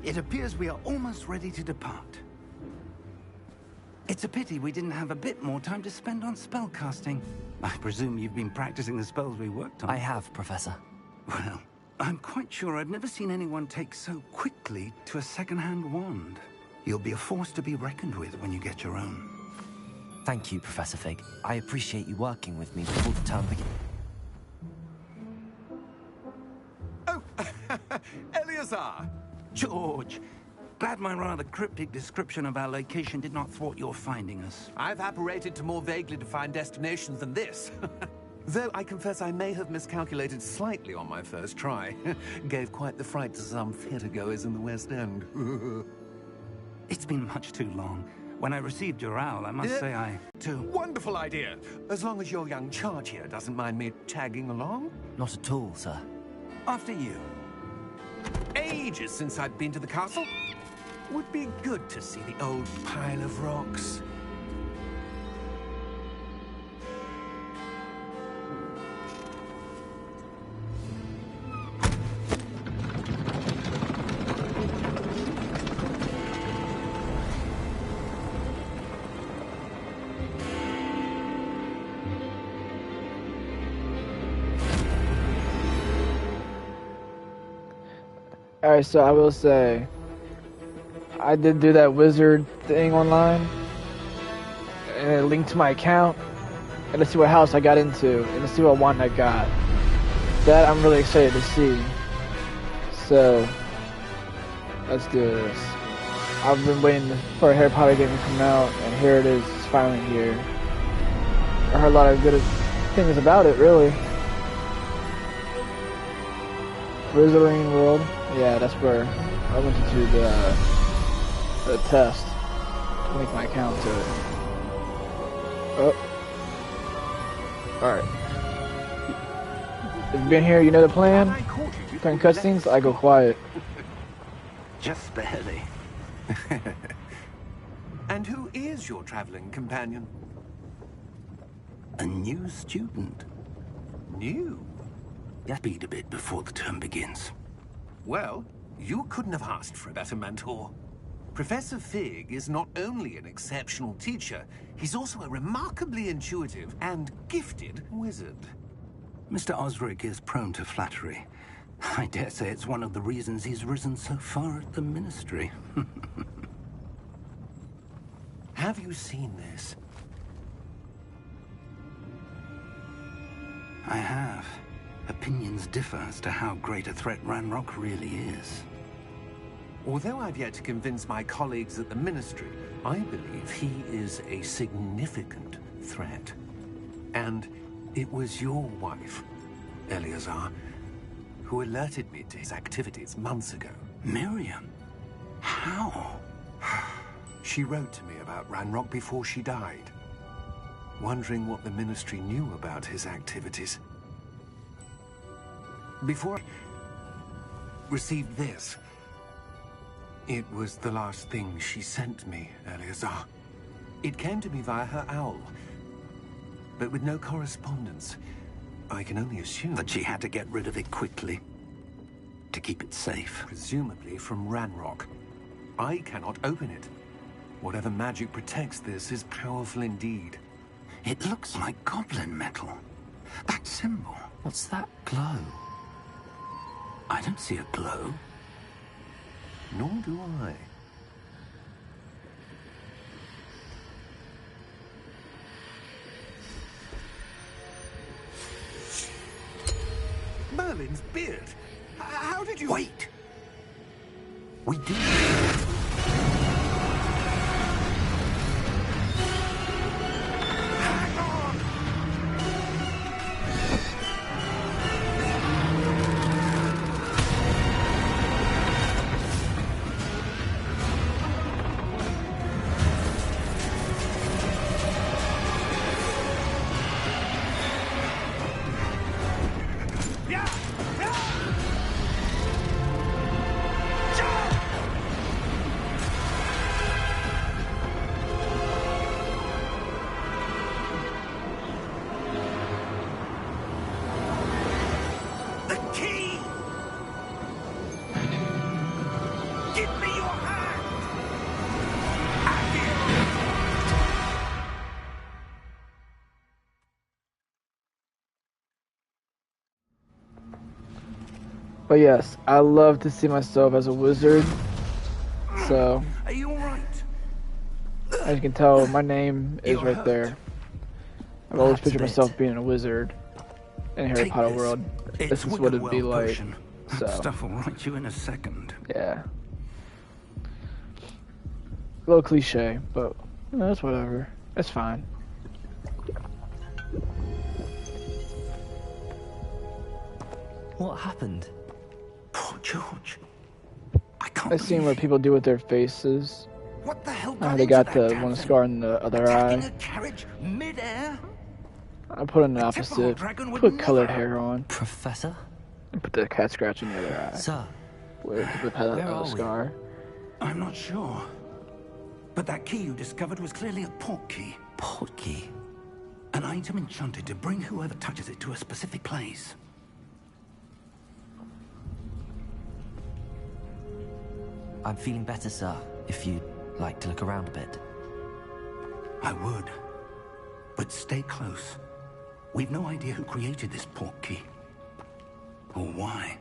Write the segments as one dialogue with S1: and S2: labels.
S1: It appears we are almost ready to depart. It's a pity we didn't have a bit more time to spend on spellcasting. I presume you've been practicing the spells we worked on.
S2: I have, Professor.
S1: Well, I'm quite sure I've never seen anyone take so quickly to a second-hand wand. You'll be a force to be reckoned with when you get your own.
S2: Thank you, Professor Fig. I appreciate you working with me before the term begins.
S3: Oh, Eleazar!
S1: George, glad my rather cryptic description of our location did not thwart your finding us.
S3: I've apparated to more vaguely defined destinations than this. Though I confess I may have miscalculated slightly on my first try. Gave quite the fright to some theatergoers in the West End.
S1: It's been much too long. When I received your owl, I must say I, too...
S3: Wonderful idea! As long as your young charge here doesn't mind me tagging along.
S2: Not at all, sir.
S1: After you.
S3: Ages since I've been to the castle. Would be good to see the old pile of rocks.
S4: Alright, so I will say, I did do that wizard thing online, and it linked to my account, and let's see what house I got into, and let's see what wand I got. That I'm really excited to see. So, let's do this. I've been waiting for a Harry Potter game to come out, and here it is, it's finally here. I heard a lot of good things about it, really. Wizarding World. Yeah, that's where I went to do the test to link my account to it. Oh. Alright. If you've been here, you know the plan. During cutscenes, I go quiet.
S1: Just barely.
S3: And who is your traveling companion?
S1: A new student.
S3: New?
S1: Speed a bit before the term begins.
S3: Well, you couldn't have asked for a better mentor. Professor Fig is not only an exceptional teacher, he's also a remarkably intuitive and gifted wizard.
S1: Mr. Osric is prone to flattery. I dare say it's one of the reasons he's risen so far at the Ministry.
S3: Have you seen this?
S1: I have. Opinions differ as to how great a threat Ranrock really is.
S3: Although I've yet to convince my colleagues at the Ministry, I believe he is a significant threat. And it was your wife, Eleazar, who alerted me to his activities months ago.
S1: Miriam? How?
S3: She wrote to me about Ranrock before she died, wondering what the Ministry knew about his activities. Before I received this, it was the last thing she sent me, Eleazar. It came to me via her owl, but with no correspondence. I can only assume
S1: that she had to get rid of it quickly, to keep it safe.
S3: Presumably from Ranrock. I cannot open it. Whatever magic protects this is powerful indeed.
S1: It looks like goblin metal. That symbol.
S2: What's that glow?
S1: I don't see a glow.
S3: Nor do I. Merlin's beard. How did you...
S1: Wait! We do.
S4: But yes, I love to see myself as a wizard. So,
S1: Are you alright?
S4: as you can tell, my name is
S1: You're
S4: right
S1: hurt.
S4: there. I've always
S2: Perhaps a
S4: pictured
S2: bit.
S4: myself being a wizard in Harry
S1: Take
S4: Potter
S1: this.
S4: world.
S1: It's
S4: This is what it'd be
S1: Wiggerwell
S4: like.
S1: potion. That
S4: So,
S1: stuff will right you in a second.
S4: yeah. A little cliche, but that's whatever. It's fine.
S2: What happened?
S1: Poor George. I can't
S4: I've seen
S1: believe
S4: what people do with their faces.
S1: What the hell
S4: How
S1: got
S4: they
S1: into
S4: got
S1: that
S4: the
S1: damn
S4: one
S1: thing?
S4: scar in the other
S1: Attacking
S4: eye.
S1: a carriage mid-air?
S4: I put in the
S1: A typical
S4: opposite.
S1: dragon would
S4: Put colored
S1: never.
S4: hair on.
S2: Professor?
S4: And put the cat scratch in the other eye.
S2: Sir,
S4: With the
S2: where are we?
S4: scar.
S1: I'm not sure. But that key you discovered was clearly a port key.
S2: portkey.
S1: An item enchanted to bring whoever touches it to a specific place.
S2: I'm feeling better, sir, if you'd like to look around a bit.
S1: I would. But stay close. We've no idea who created this port key. Or why.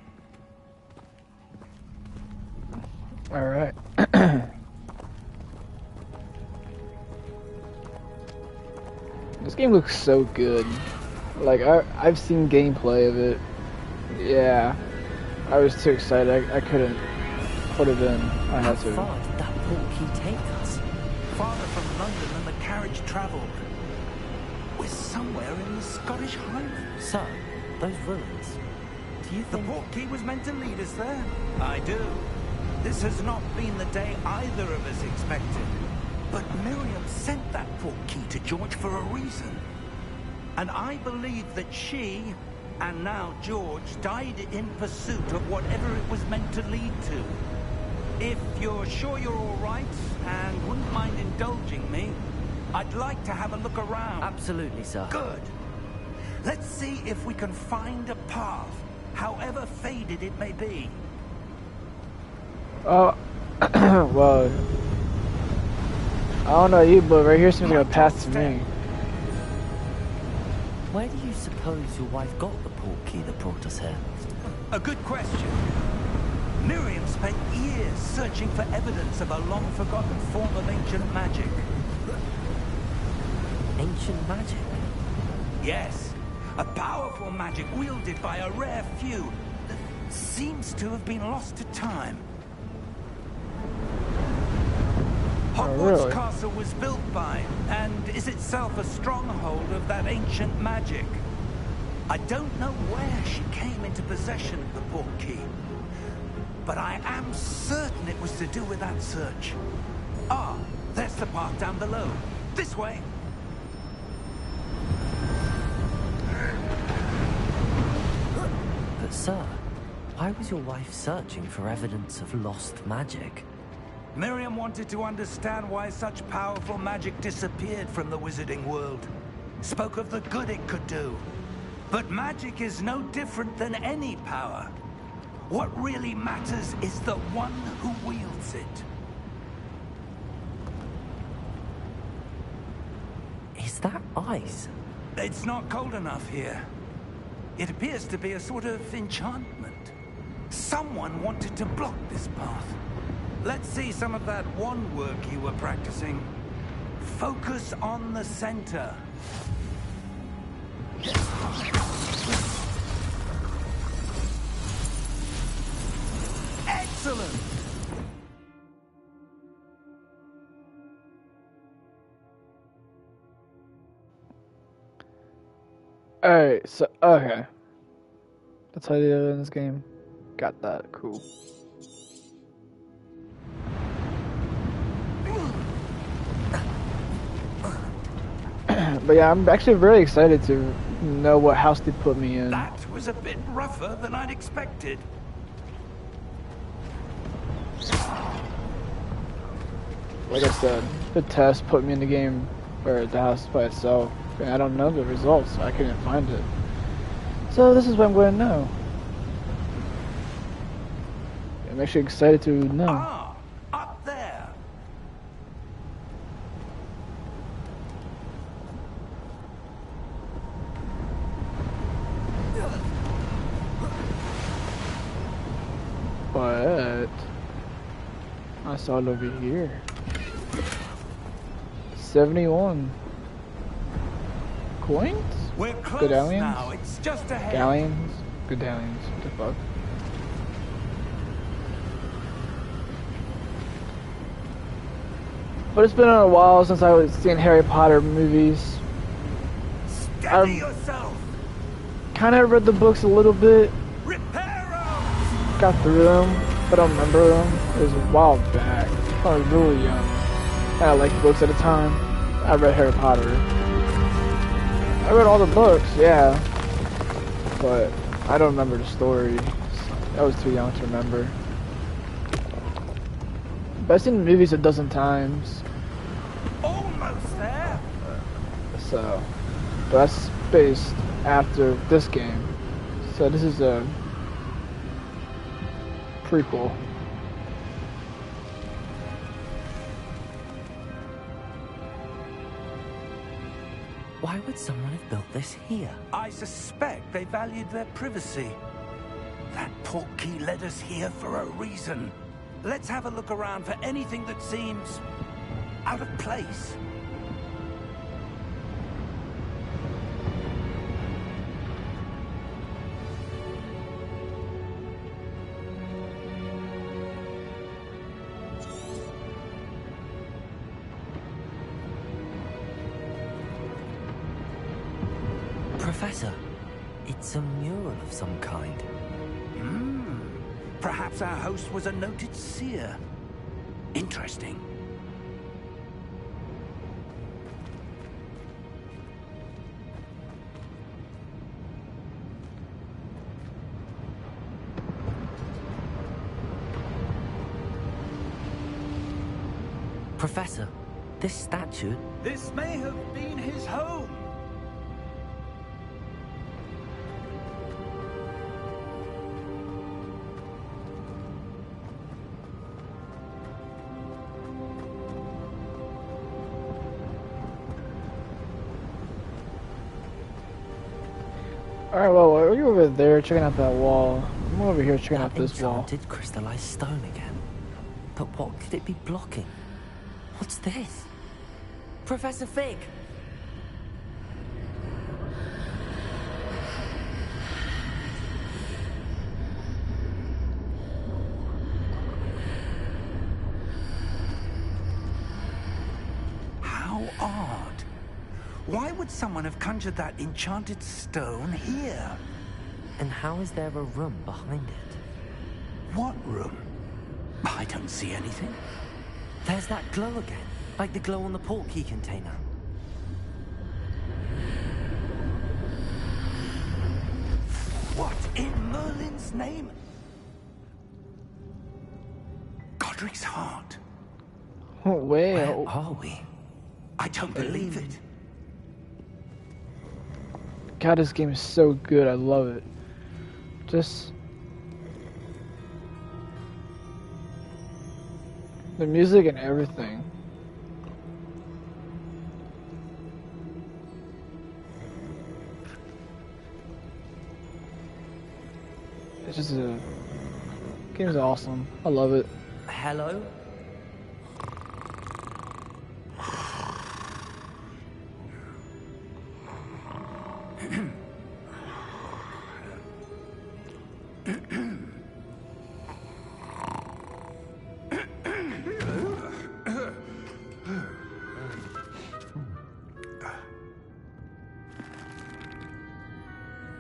S4: Alright. This game looks so good. Like, I've seen gameplay of it. Yeah. I was too excited. I couldn't put it in. I
S2: How
S4: had to.
S2: far did that portkey take us?
S1: Farther from London than the carriage travelled. We're somewhere in the Scottish Highlands.
S2: Sir, those ruins. Do you
S1: The
S2: think...
S1: port key was meant to lead us there. I do. This has not been the day either of us expected. But Miriam sent that port key to George for a reason. And I believe that she, and now George, died in pursuit of whatever it was meant to lead to. If you're sure you're all right, and wouldn't mind indulging me, I'd like to have a look around.
S2: Absolutely, sir.
S1: Good. Let's see if we can find a path, however faded it may be.
S4: Oh, well, I don't know you, but right here seems like a path to me.
S2: Where do you suppose your wife got the portkey that brought us here?
S1: A good question. Miriam spent years searching for evidence of a long-forgotten form of ancient magic.
S2: Ancient magic?
S1: Yes, a powerful magic wielded by a rare few that seems to have been lost to time. Hogwarts
S4: really?
S1: Castle was built by, and is itself a stronghold of that ancient magic. I don't know where she came into possession of the portkey, but I am certain it was to do with that search. Ah, there's the path down below. This way.
S2: But sir, why was your wife searching for evidence of lost magic?
S1: Miriam wanted to understand why such powerful magic disappeared from the wizarding world. Spoke of the good it could do. But magic is no different than any power. What really matters is the one who wields it.
S2: Is that ice?
S1: It's not cold enough here. It appears to be a sort of enchantment. Someone wanted to block this path. Let's see some of that wand work you were practicing. Focus on the center. Excellent!
S4: Alright, so, okay. That's how you do it in this game. Got that, cool. But yeah, I'm actually very excited to know what house they put me in.
S1: That was a bit rougher than I'd expected.
S4: Like I said, the test put me in the game, or the house by itself, and I don't know the results, so I couldn't find it. So this is what I'm going to know. I'm actually excited to know.
S1: Ah, up there.
S4: I saw it over here. 71 coins?
S1: We're close
S4: Galleons?
S1: now. It's just ahead.
S4: Galleons? Galleons. What the fuck? But it's been a while since I was seeing Harry Potter movies.
S1: Steady yourself.
S4: Kind of read the books a little bit.
S1: Reparo.
S4: Got through them, but I don't remember them. It was a while back. I was really young. I liked books at the time. I read Harry Potter. I read all the books, yeah. But I don't remember the story. I was too young to remember. But I've seen the movies a dozen times.
S1: Almost there.
S4: So, but that's based after this game. So this is a prequel.
S2: Why would someone have built this here?
S1: I suspect they valued their privacy. That portkey led us here for a reason. Let's have a look around for anything that seems out of place.
S2: Professor, it's a mural of some kind.
S1: Perhaps our host was a noted seer. Interesting.
S2: Professor, this statue...
S1: This may have been his home.
S4: Alright, well, are you over there checking out that wall? I'm over here checking out this wall.
S2: Enchanted crystallized stone again. But what could it be blocking? What's this? Professor Fig!
S1: How odd. Why would someone have conjured that enchanted stone here?
S2: And how is there a room behind it?
S1: What room? I don't see anything.
S2: There's that glow again, like the glow on the portkey container.
S1: What in Merlin's name? Godric's heart.
S4: Oh,
S2: Where
S4: wait.
S2: are we?
S1: I don't believe it.
S4: God, this game is so good. I love it. Just... the music and everything. It's just a... game's awesome. I love it.
S2: Hello?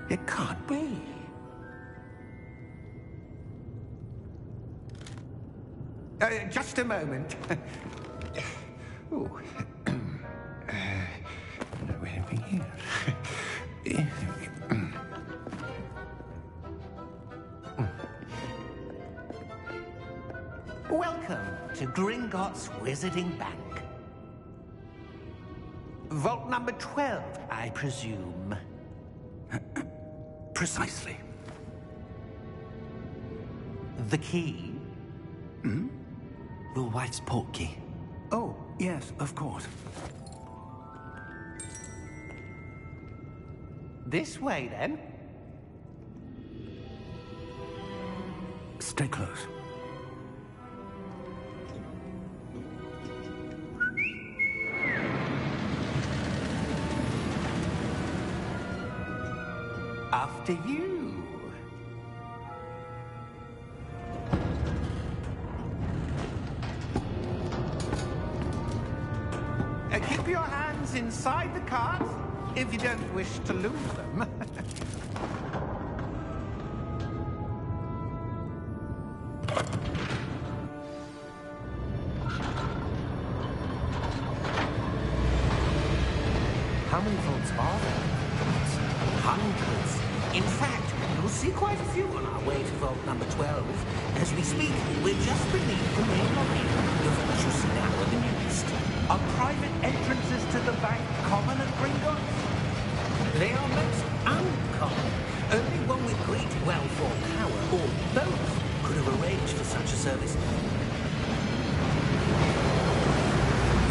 S1: It can't be. Just a moment. Ooh. Where are we here? Welcome to Gringotts Wizarding Bank. Vault number 12, I presume. Precisely. The key?
S2: Your wife's portkey.
S1: Oh, yes, of course.
S5: This way, then.
S1: Stay close.
S3: After you. Keep your hands inside the cart if you don't wish to lose them.
S2: How many vaults are there?
S5: Hundreds. In fact, you'll see quite a few on our way to vault number 12. As we speak, we're just beneath the main lobby. The vault you see now are the newest.
S1: Are private entrances to the bank common at Gringotts?
S5: They are most uncommon. Only one with great wealth or power, or both, could have arranged for such a service.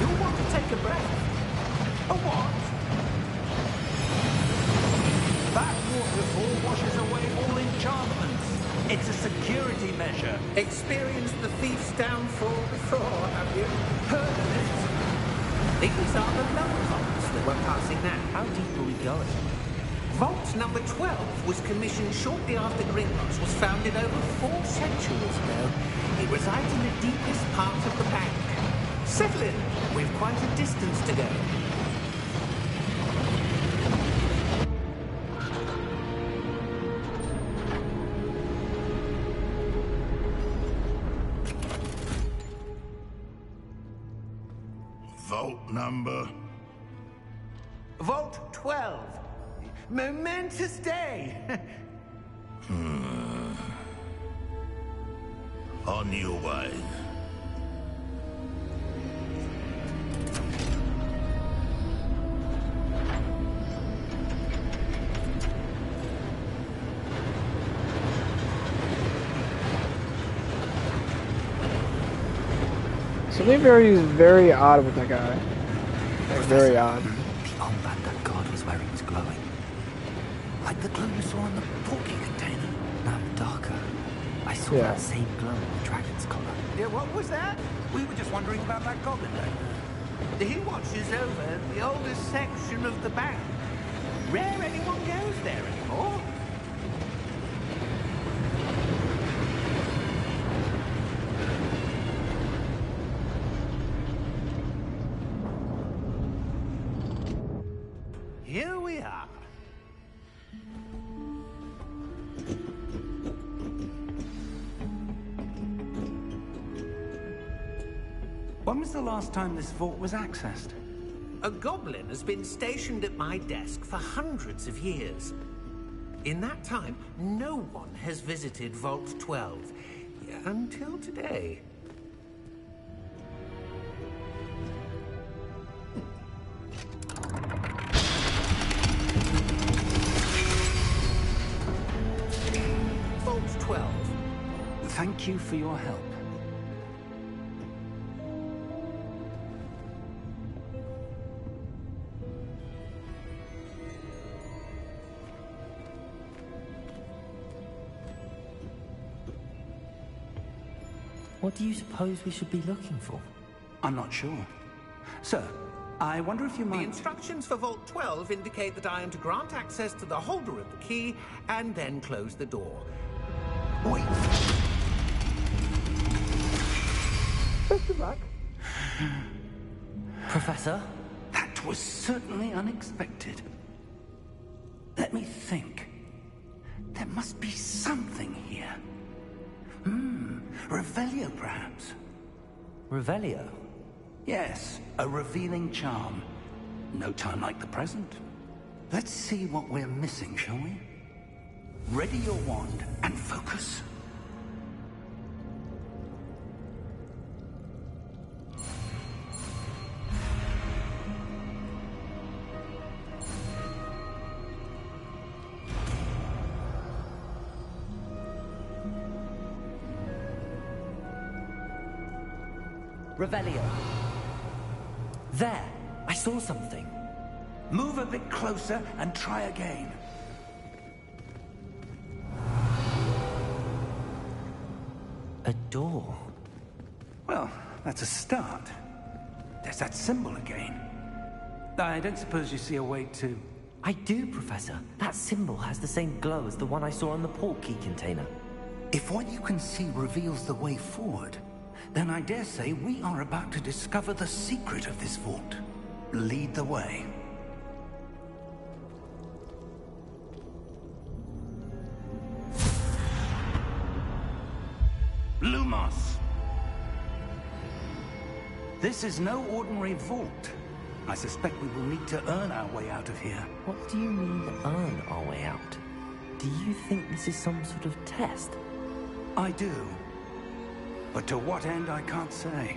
S5: You'll want to take a breath.
S1: A what? That waterfall washes away all enchantments. It's a security measure.
S5: Experienced the thief's downfall before, have you? Heard of it? These are the lower vaults that we're passing now.
S2: How deep are we going?
S5: Vault number 12 was commissioned shortly after Gringotts was founded over 4 centuries ago. It resides in the deepest part of the bank. Settle in. We've quite a distance to go.
S6: Vault number?
S3: Vault 12. Momentous day.
S6: On your way.
S4: Something very odd with that guy. Like, very odd.
S2: Beyond that god was where he was glowing. Like the glow you saw in the porky container. No, darker. I saw that same glow in the dragon's collar.
S1: Yeah, what was that? We were just wondering about that goblin there.
S3: He watches over the oldest section of the bank. Rare anyone goes there anymore. Here we are.
S1: When was the last time this vault was accessed?
S5: A goblin has been stationed at my desk for hundreds of years. In that time, no one has visited Vault 12. Until today. Vault 12.
S1: Thank you for your help.
S2: What do you suppose we should be looking for?
S1: I'm not sure. Sir, I wonder if you
S5: The
S1: might...
S5: instructions for Vault 12 indicate that I am to grant access to the holder of the key and then close the door.
S1: Wait.
S2: Professor?
S1: That was certainly unexpected. Let me think. There must be something here. Revelio, perhaps?
S2: Revelio?
S1: Yes, a revealing charm. No time like the present. Let's see what we're missing, shall we? Ready your wand and focus.
S2: Revelio. There! I saw something.
S1: Move a bit closer and try again.
S2: A door.
S1: Well, that's a start. There's that symbol again. I don't suppose you see a way to
S2: I do, Professor. That symbol has the same glow as the one I saw on the port key container.
S1: If what you can see reveals the way forward, then I dare say we are about to discover the secret of this vault. Lead the way. Lumos! This is no ordinary vault. I suspect we will need to earn our way out of here.
S2: What do you mean, earn our way out? Do you think this is some sort of test?
S1: I do. But to what end, I can't say.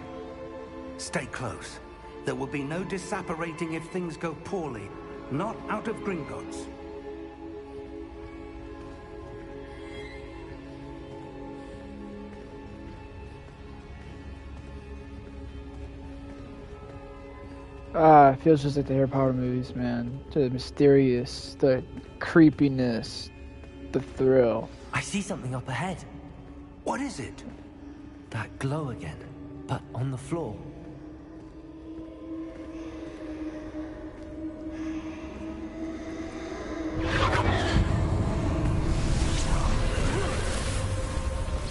S1: Stay close. There will be no disapparating if things go poorly. Not out of Gringotts.
S4: It feels just like the Harry Potter movies, man. The mysterious, the creepiness, the thrill.
S2: I see something up ahead.
S1: What is it?
S2: That glow again, but on the floor.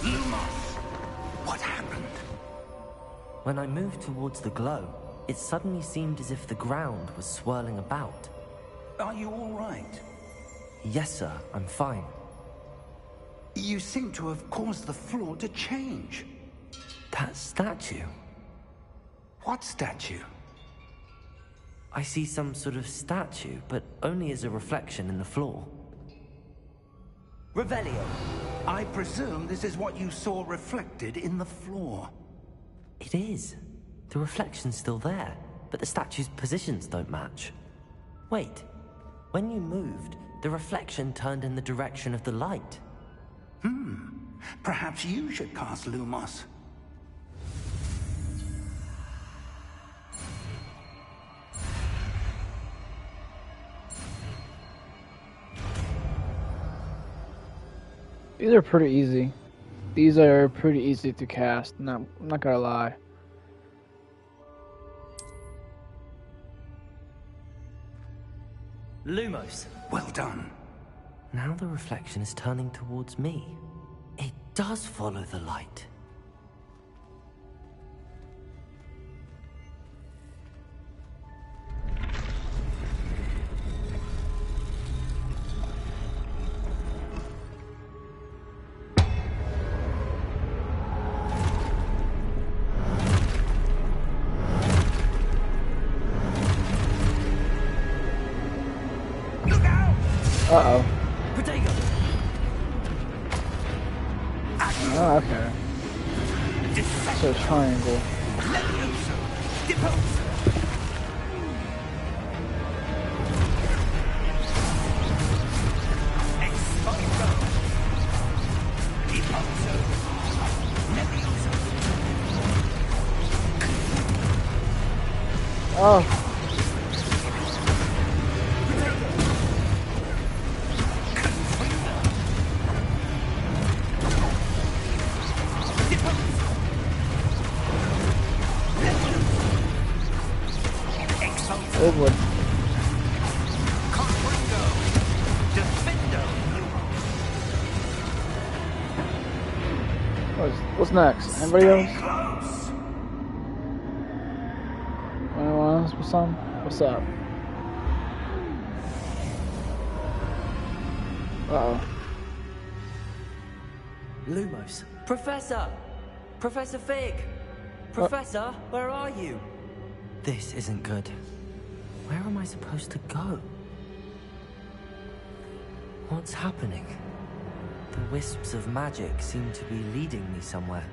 S1: Lumos! What happened?
S2: When I moved towards the glow, it suddenly seemed as if the ground was swirling about.
S1: Are you all right?
S2: Yes, sir, I'm fine.
S1: You seem to have caused the floor to change.
S2: That statue.
S1: What statue?
S2: I see some sort of statue, but only as a reflection in the floor. Revelio.
S1: I presume this is what you saw reflected in the floor.
S2: It is. The reflection's still there, but the statue's positions don't match. Wait. When you moved, the reflection turned in the direction of the light.
S1: Perhaps you should cast Lumos.
S4: These are pretty easy. These are pretty easy to cast. I'm not gonna lie.
S2: Lumos.
S1: Well done.
S2: Now the reflection is turning towards me. It does follow the light.
S4: Uh-oh.
S2: Protego!
S4: Oh, okay. So triangle. Oh. Woodwood. What's next? Anybody else? Anyone else with some? What's up? Uh-oh.
S2: Lumos. Professor! Professor Fig! Professor, where are you? This isn't good. Where am I supposed to go? What's happening? The wisps of magic seem to be leading me somewhere.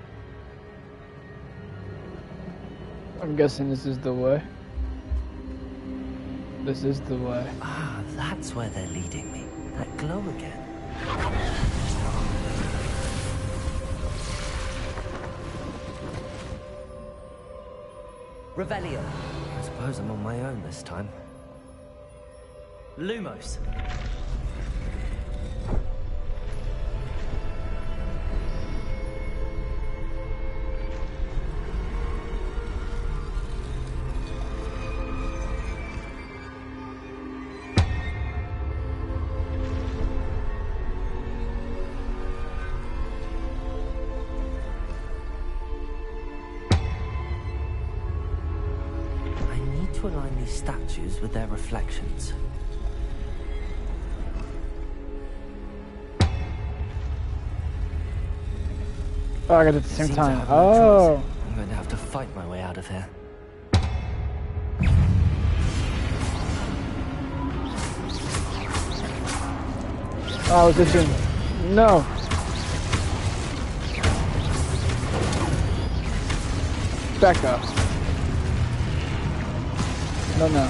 S4: I'm guessing this is the way. This is the way.
S2: Ah, that's where they're leading me. That glow again. Revelio. I suppose I'm on my own this time. Lumos. to align these statues with their reflections.
S4: Oh, I got it at the
S2: It
S4: same
S2: seems I
S4: time.
S2: have no
S4: Oh.
S2: choice. I'm going to have to fight my way out of here.
S4: Oh, I was itching. No. Back up. No, no.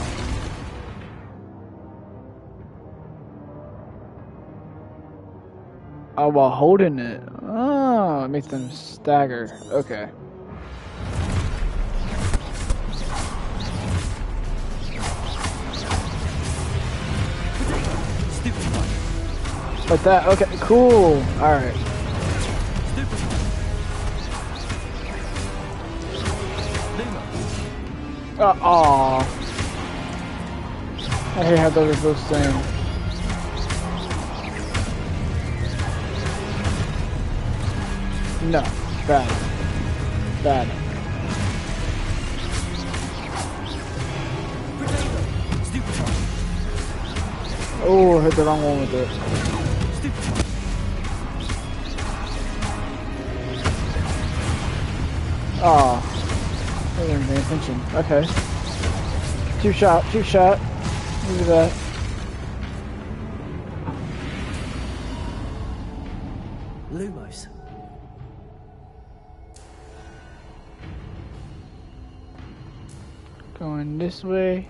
S4: Oh, while holding it. Oh, it makes them stagger. Okay. Like that. Okay, cool. Alright. Aw. I hate how those are both same. No. Bad. Bad. Oh, I hit the wrong one with it. Aw. I didn't pay attention. Okay. Two shot. Look at that.
S2: Lumos.
S4: Going this way.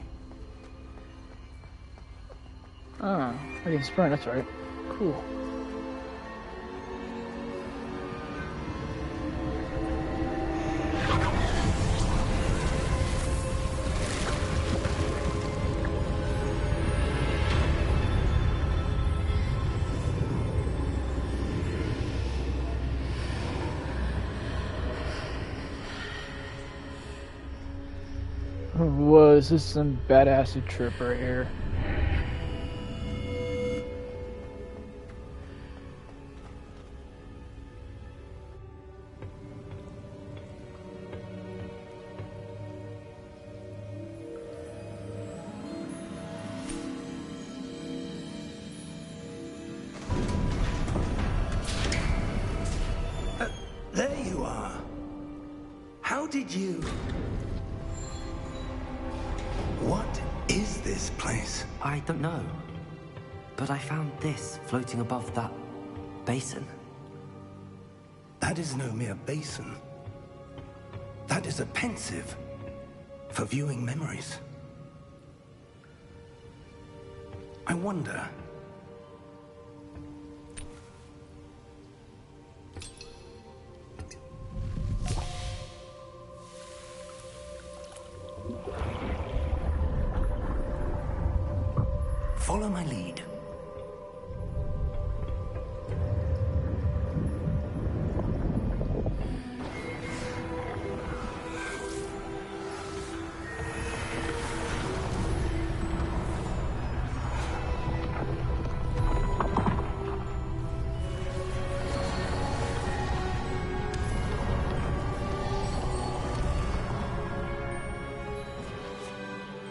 S4: Ah, I can sprint, that's right. Cool. Was this some badass trip right here?
S1: There you are. How did you... What is this place?
S2: I don't know. But I found this floating above that basin.
S1: That is no mere basin. That is a pensive for viewing memories. I wonder... Follow my lead.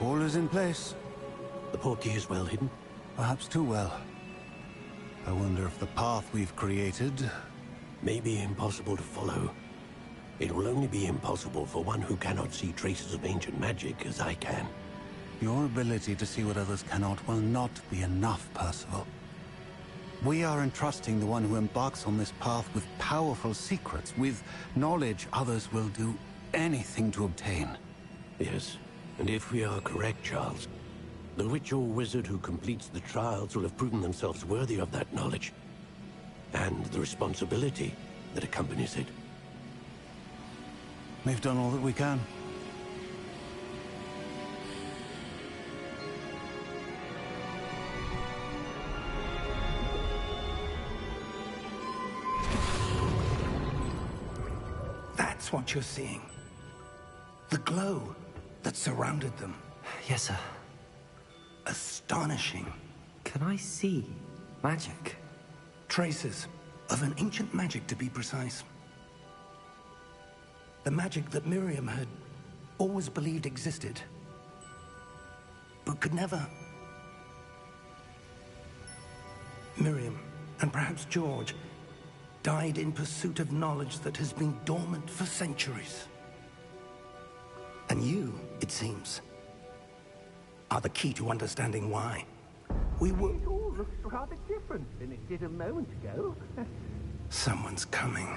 S7: All is in place.
S8: The portkey is well hidden.
S7: Perhaps too well. I wonder if the path we've created...
S8: May be impossible to follow. It will only be impossible for one who cannot see traces of ancient magic as I can.
S7: Your ability to see what others cannot will not be enough, Percival. We are entrusting the one who embarks on this path with powerful secrets, with knowledge others will do anything to obtain.
S8: Yes, and if we are correct, Charles, the witch or wizard who completes the trials will have proven themselves worthy of that knowledge, and the responsibility that accompanies it.
S7: We've done all that we can.
S1: That's what you're seeing. The glow that surrounded them.
S2: Yes, sir.
S1: Astonishing.
S2: Can I see magic?
S1: Traces of an ancient magic, to be precise. The magic that Miriam had always believed existed. could never... Miriam, and perhaps George, died in pursuit of knowledge that has been dormant for centuries. And you, it seems, are the key to understanding why. We were...
S5: It all looks rather different than it did a moment ago.
S1: Someone's coming.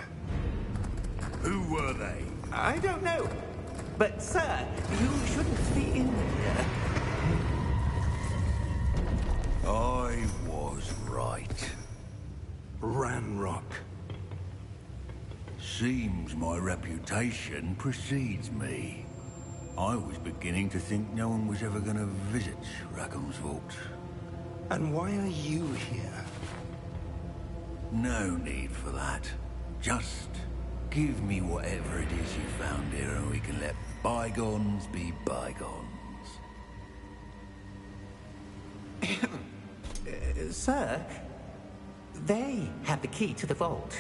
S6: Who were they?
S5: I don't know. But, sir, you shouldn't be in here.
S6: I was right.
S1: Ranrock.
S6: Seems my reputation precedes me. I was beginning to think no one was ever going to visit Rackham's vault.
S1: And why are you here?
S6: No need for that. Just give me whatever it is you found here and we can let bygones be bygones.
S5: Sir, they have the key to the vault.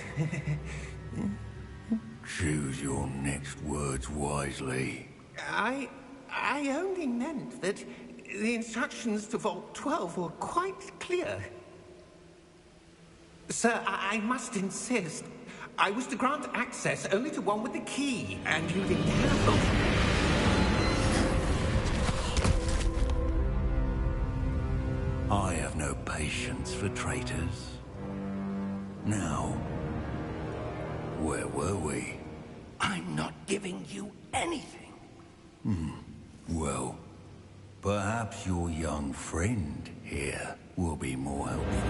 S6: Choose your next words wisely.
S5: I only meant that the instructions to Vault 12 were quite clear. Sir, I must insist. I was to grant access only to one with the key, and you didn't have them.
S6: I have no patience for traitors. Now, where were we?
S1: I'm not giving you anything.
S6: Well, perhaps your young friend here will be more helpful.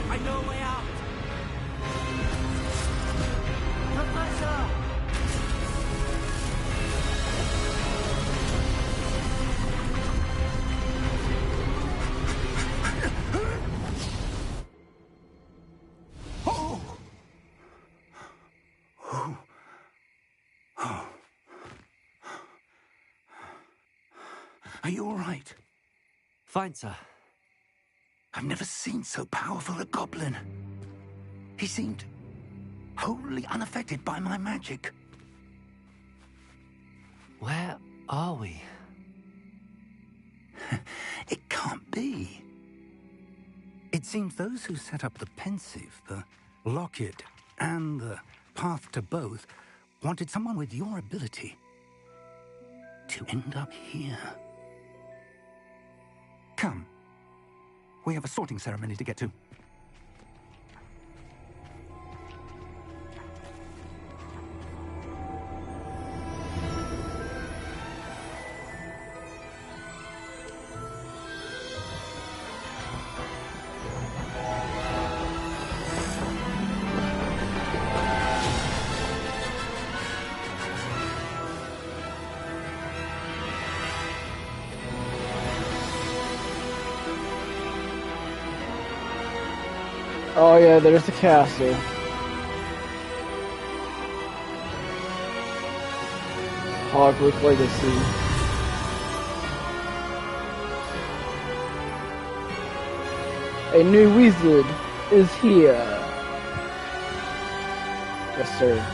S1: I know a way out. Are you all right?
S2: Fine, sir.
S1: I've never seen so powerful a goblin. He seemed wholly unaffected by my magic.
S2: Where are we?
S1: It can't be. It seems those who set up the pensive, the locket, and the path to both wanted someone with your ability to end up here. Come. We have a sorting ceremony to get to.
S4: Oh yeah, there's the castle. Hogwarts Legacy. A new wizard is here. Yes, sir.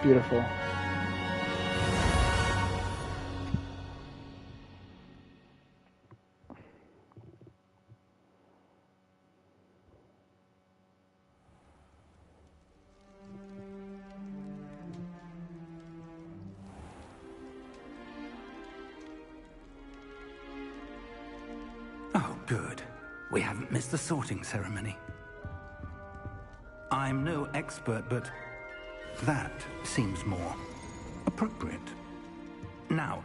S4: Beautiful.
S1: Oh, good. We haven't missed the sorting ceremony. I'm no expert, but that seems more appropriate. Now,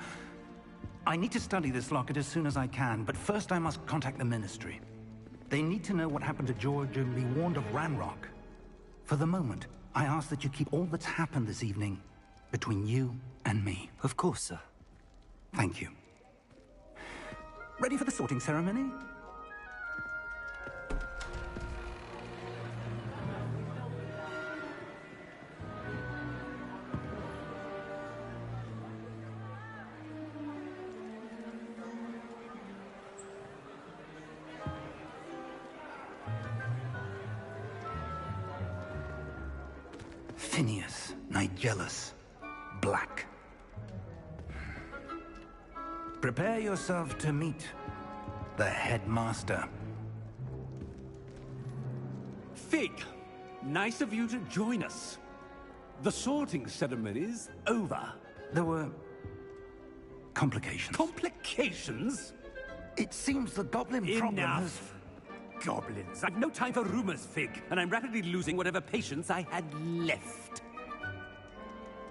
S1: I need to study this locket as soon as I can, but first I must contact the Ministry. They need to know what happened to George and be warned of Ranrock. For the moment, I ask that you keep all that's happened this evening between you and me.
S2: Of course, sir.
S1: Thank you. Ready for the sorting ceremony? Phineas, Nigellus, Black. Prepare yourself to meet the headmaster.
S9: Fig, nice of you to join us. The sorting ceremony's over.
S1: There were complications.
S9: Complications?
S1: It seems the goblin problem has...
S9: Enough. Goblins. I've no time for rumors, Fig, and I'm rapidly losing whatever patience I had left.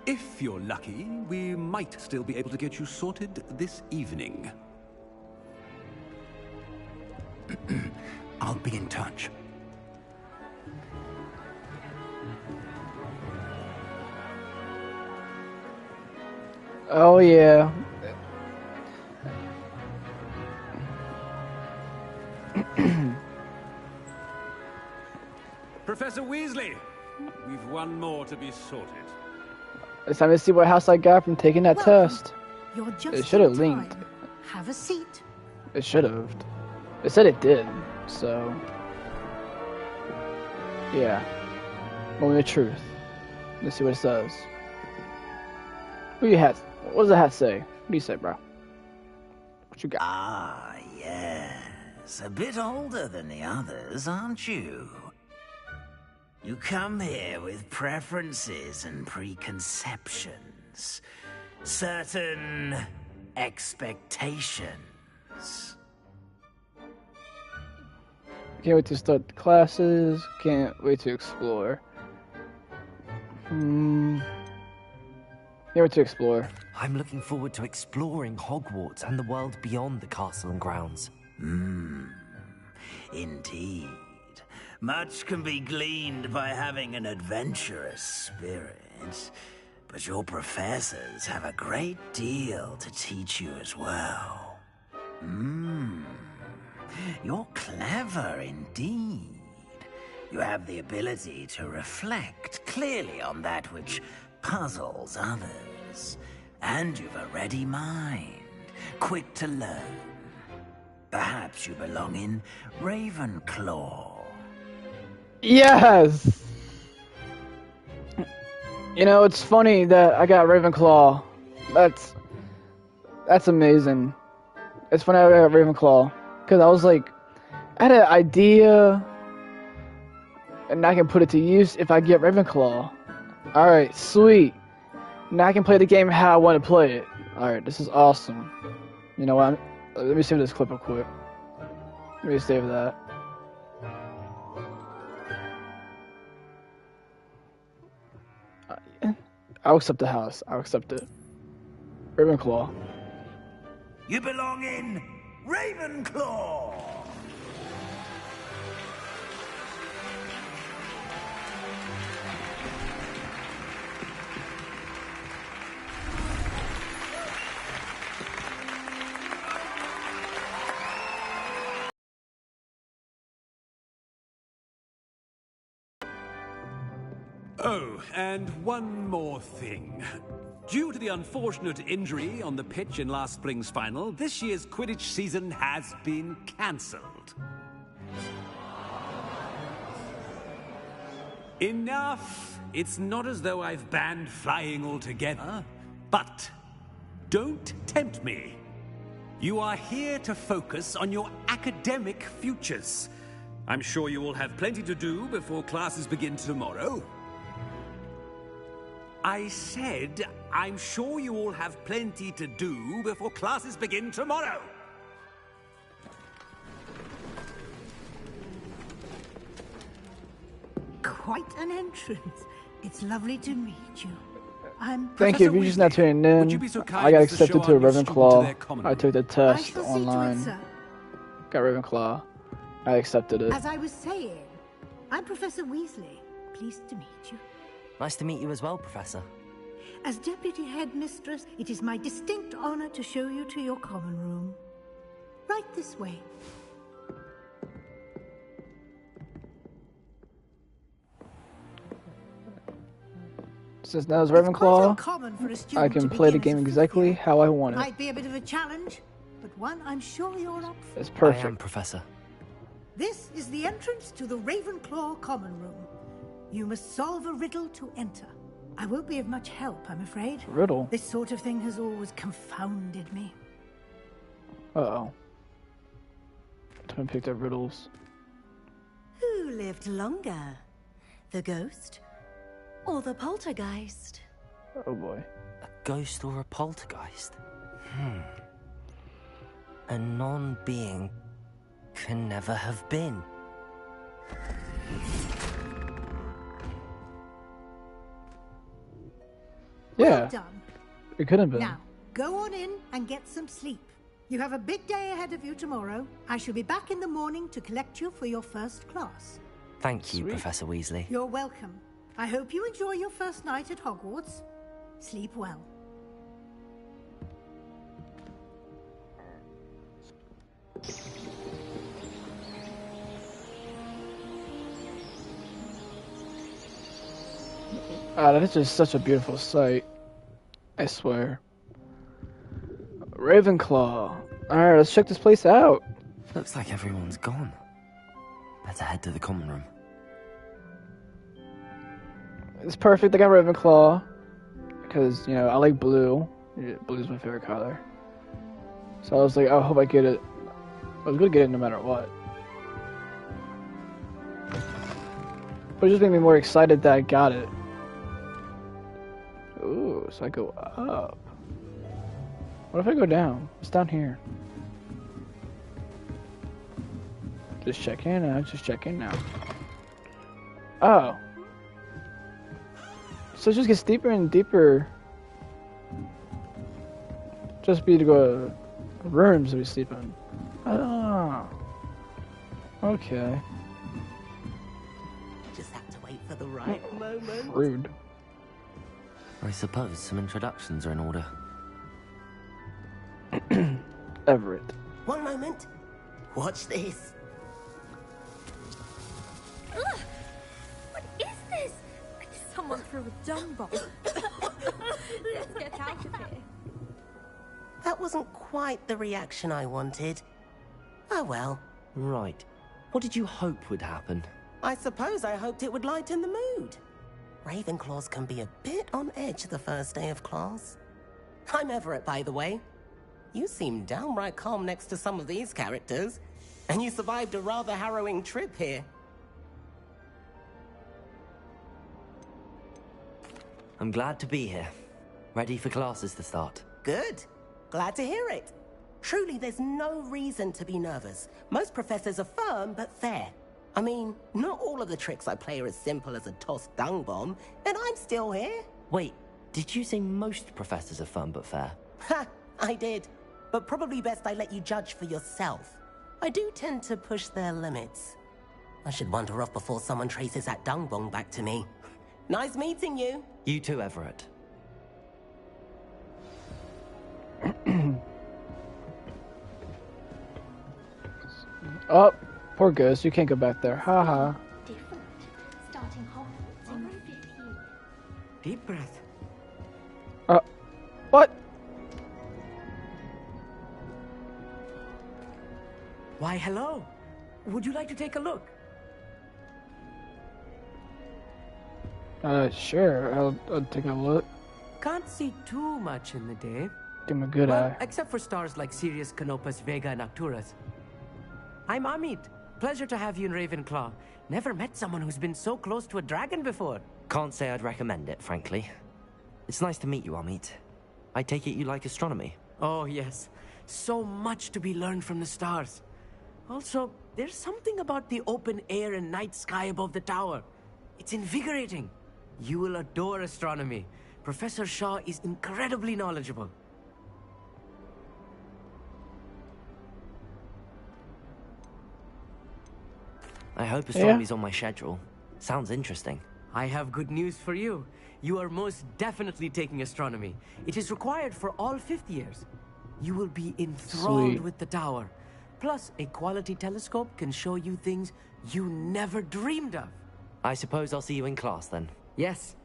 S9: If you're lucky, we might still be able to get you sorted this evening.
S1: I'll be in touch.
S4: Oh yeah.
S9: Professor Weasley, we've one more to be sorted.
S4: It's time to see what house I got from taking that test.
S10: You're just
S4: It should have
S10: in
S4: linked.
S10: time. Have a seat.
S4: It should have. It said it did, so... Yeah. Moment of truth. Let's see what it says. What does the hat say? What do you say, bro? What you got?
S11: Ah, yes. A bit older than the others, aren't you? You come here with preferences and preconceptions. Certain expectations.
S4: Can't wait to start classes. Can't wait to explore. Can't wait to explore.
S2: I'm looking forward to exploring Hogwarts and the world beyond the castle and grounds.
S11: Indeed. Much can be gleaned by having an adventurous spirit, but your professors have a great deal to teach you as well. You're clever indeed. You have the ability to reflect clearly on that which puzzles others, and you've a ready mind, quick to learn. Perhaps you belong in Ravenclaw.
S4: Yes! You know, it's funny that I got Ravenclaw. That's amazing. It's funny I got Ravenclaw. Because I was like, I had an idea, and I can put it to use if I get Ravenclaw. Alright, sweet. Now I can play the game how I want to play it. Alright, this is awesome. You know what? Let me save this clip real quick. Let me save that. I'll accept the house. I'll accept it. Ravenclaw.
S11: You belong in Ravenclaw!
S9: Oh, and one more thing. Due to the unfortunate injury on the pitch in last spring's final, this year's Quidditch season has been cancelled. Enough! It's not as though I've banned flying altogether, but don't tempt me. You are here to focus on your academic futures. I'm sure you will have plenty to do before classes begin tomorrow. I said, I'm sure you all have plenty to do before classes begin tomorrow.
S10: Quite an entrance. It's lovely to meet you.
S4: Thank you. If you're just not tuning in,
S9: would you be so kind
S4: I got
S9: as to
S4: accepted
S9: show
S4: to a
S9: our new student to their
S4: Ravenclaw.
S9: common
S4: I took the
S10: I
S4: test
S10: shall see to it,
S4: online.
S10: sir.
S4: Got Ravenclaw. I accepted it.
S10: As I was saying, I'm Professor Weasley. Pleased to meet you.
S2: Nice to meet you as well, Professor.
S10: As Deputy Headmistress, it is my distinct honor to show you to your common room. Right this way.
S4: Since now it's
S10: It's quite
S4: Ravenclaw,
S10: uncommon for a
S4: I
S10: student
S4: can
S10: to
S4: play the
S10: begin
S4: game
S10: as a
S4: exactly
S10: fifth year.
S4: how I want it.
S10: Might be a bit of a challenge, but one I'm sure you're up for.
S4: It's
S2: I am,
S4: perfect.
S2: Professor.
S10: This is the entrance to the Ravenclaw common room. You must solve a riddle to enter. I won't be of much help, I'm afraid.
S4: Riddle?
S10: This sort of thing has always confounded me.
S4: Uh-oh. Time picked up riddles.
S12: Who lived longer? The ghost or the poltergeist?
S4: Oh boy.
S2: A ghost or a poltergeist? A non-being can never have been.
S4: Yeah,
S10: Well done.
S4: it could have been.
S10: Now, go on in and get some sleep. You have a big day ahead of you tomorrow. I shall be back in the morning to collect you for your first class.
S2: Thank you, Professor Weasley.
S10: You're welcome. I hope you enjoy your first night at Hogwarts. Sleep well.
S4: Ah, that is just such a beautiful sight. I swear. Ravenclaw. Alright, let's check this place out.
S2: Looks like everyone's gone. Better head to the common room.
S4: It's perfect. I got Ravenclaw. Because, you know, I like blue. Yeah, blue's my favorite color. So I was like, I hope I get it. I was gonna get it no matter what. But it just made me more excited that I got it. Ooh, so I go up. What if I go down? It's down here. Just check in now, just check in now. Oh. So it just gets deeper and deeper. Just be to go to rooms that we sleep in. Oh. Okay.
S13: Just have to wait for the right moment.
S4: Rude.
S2: I suppose some introductions are in order.
S4: Everett.
S13: One moment. Watch this.
S12: Ugh! What is this? Someone threw a dung bomb. Let's get out of here.
S13: That wasn't quite the reaction I wanted. Oh well.
S2: Right. What did you hope would happen?
S13: I suppose I hoped it would lighten the mood. Ravenclaws can be a bit on edge the first day of class. I'm Everett, by the way. You seem downright calm next to some of these characters, and you survived a rather harrowing trip here.
S2: I'm glad to be here. Ready for classes to start.
S13: Good. Glad to hear it. Truly, there's no reason to be nervous. Most professors are firm but fair. I mean, not all of the tricks I play are as simple as a tossed dung bomb, and I'm still here.
S2: Wait, did you say most professors are fun but fair?
S13: Ha! I did. But probably best I let you judge for yourself. I do tend to push their limits. I should wander off before someone traces that dung bomb back to me. Nice meeting you.
S2: You too, Everett.
S4: Oh, poor Ghost. You can't go back there. Haha.
S12: Different. Starting Hogwarts in my 5th year.
S5: Deep breath.
S4: What?
S5: Why, hello. Would you like to take a look?
S4: Sure. I'll take a look.
S5: Can't see too much in the day.
S4: Give him a good
S5: Well,
S4: eye.
S5: except for stars like Sirius, Canopus, Vega, and Arcturus. I'm Amit. Pleasure to have you in Ravenclaw. Never met someone who's been so close to a dragon before.
S2: Can't say I'd recommend it, frankly. It's nice to meet you, Amit. I take it you like astronomy?
S5: Oh, yes. So much to be learned from the stars. Also, there's something about the open air and night sky above the tower. It's invigorating. You will adore astronomy.
S14: Professor Shaw is incredibly knowledgeable.
S2: I hope astronomy's on my schedule. Sounds interesting.
S14: I have good news for you. You are most definitely taking astronomy. It is required for all 5th years. You will be enthralled with the tower. Plus, a quality telescope can show you things you never dreamed of.
S2: I suppose I'll see you in class then.
S14: Yes.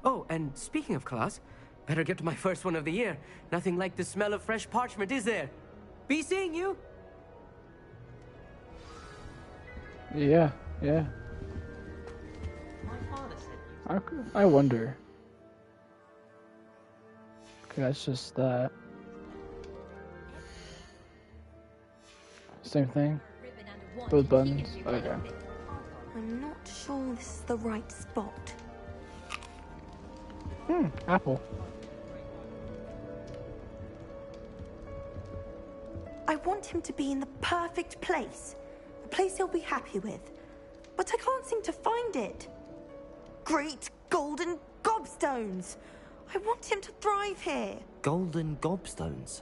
S14: Oh, and speaking of class, better get to my first one of the year. Nothing like the smell of fresh parchment, is there? Be seeing you.
S4: Yeah. I wonder. Okay, that's just that. Same thing. Both buttons. Okay.
S12: I'm not sure this is the right spot.
S4: Apple.
S12: I want him to be in the perfect place. A place he'll be happy with. But I can't seem to find it. Great golden gobstones! I want him to thrive here.
S2: Golden gobstones?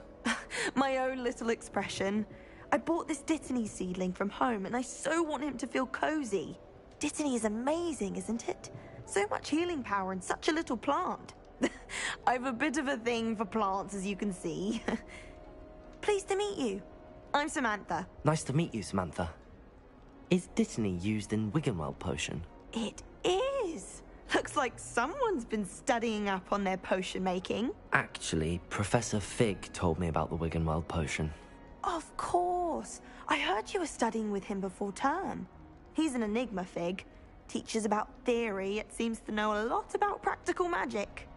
S12: My own little expression. I bought this Dittany seedling from home and I so want him to feel cozy. Dittany is amazing, isn't it? So much healing power in such a little plant. I've a bit of a thing for plants, as you can see. Pleased to meet you. I'm Samantha.
S2: Nice to meet you, Samantha. Is Dittany used in Wiggenweld potion?
S12: It is. Looks like someone's been studying up on their potion making.
S2: Actually, Professor Fig told me about the Wiggenweld potion.
S12: Of course. I heard you were studying with him before term. He's an enigma, Fig. Teaches about theory, yet seems to know a lot about practical magic.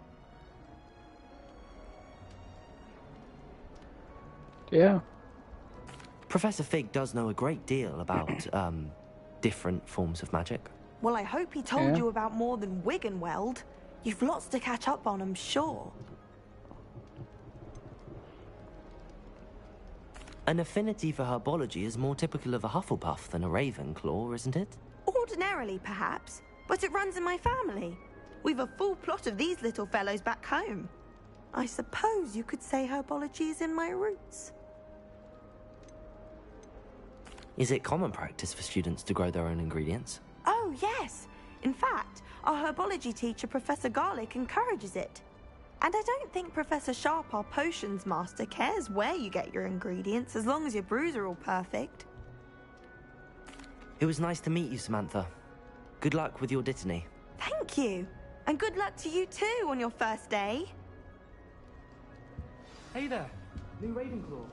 S4: Yeah.
S2: Professor Fig does know a great deal about, different forms of magic.
S12: Well, I hope he told you about more than Wiggenweld. You've lots to catch up on, I'm sure.
S2: An affinity for herbology is more typical of a Hufflepuff than a Ravenclaw, isn't it?
S12: Ordinarily, perhaps, but it runs in my family. We've a full plot of these little fellows back home. I suppose you could say herbology is in my roots.
S2: Is it common practice for students to grow their own ingredients?
S12: Oh, yes. In fact, our herbology teacher, Professor Garlick, encourages it. And I don't think Professor Sharp, our potions master, cares where you get your ingredients, as long as your brews are all perfect.
S2: It was nice to meet you, Samantha. Good luck with your Dittany.
S12: Thank you. And good luck to you too on your first day.
S14: Hey there, new Ravenclaw.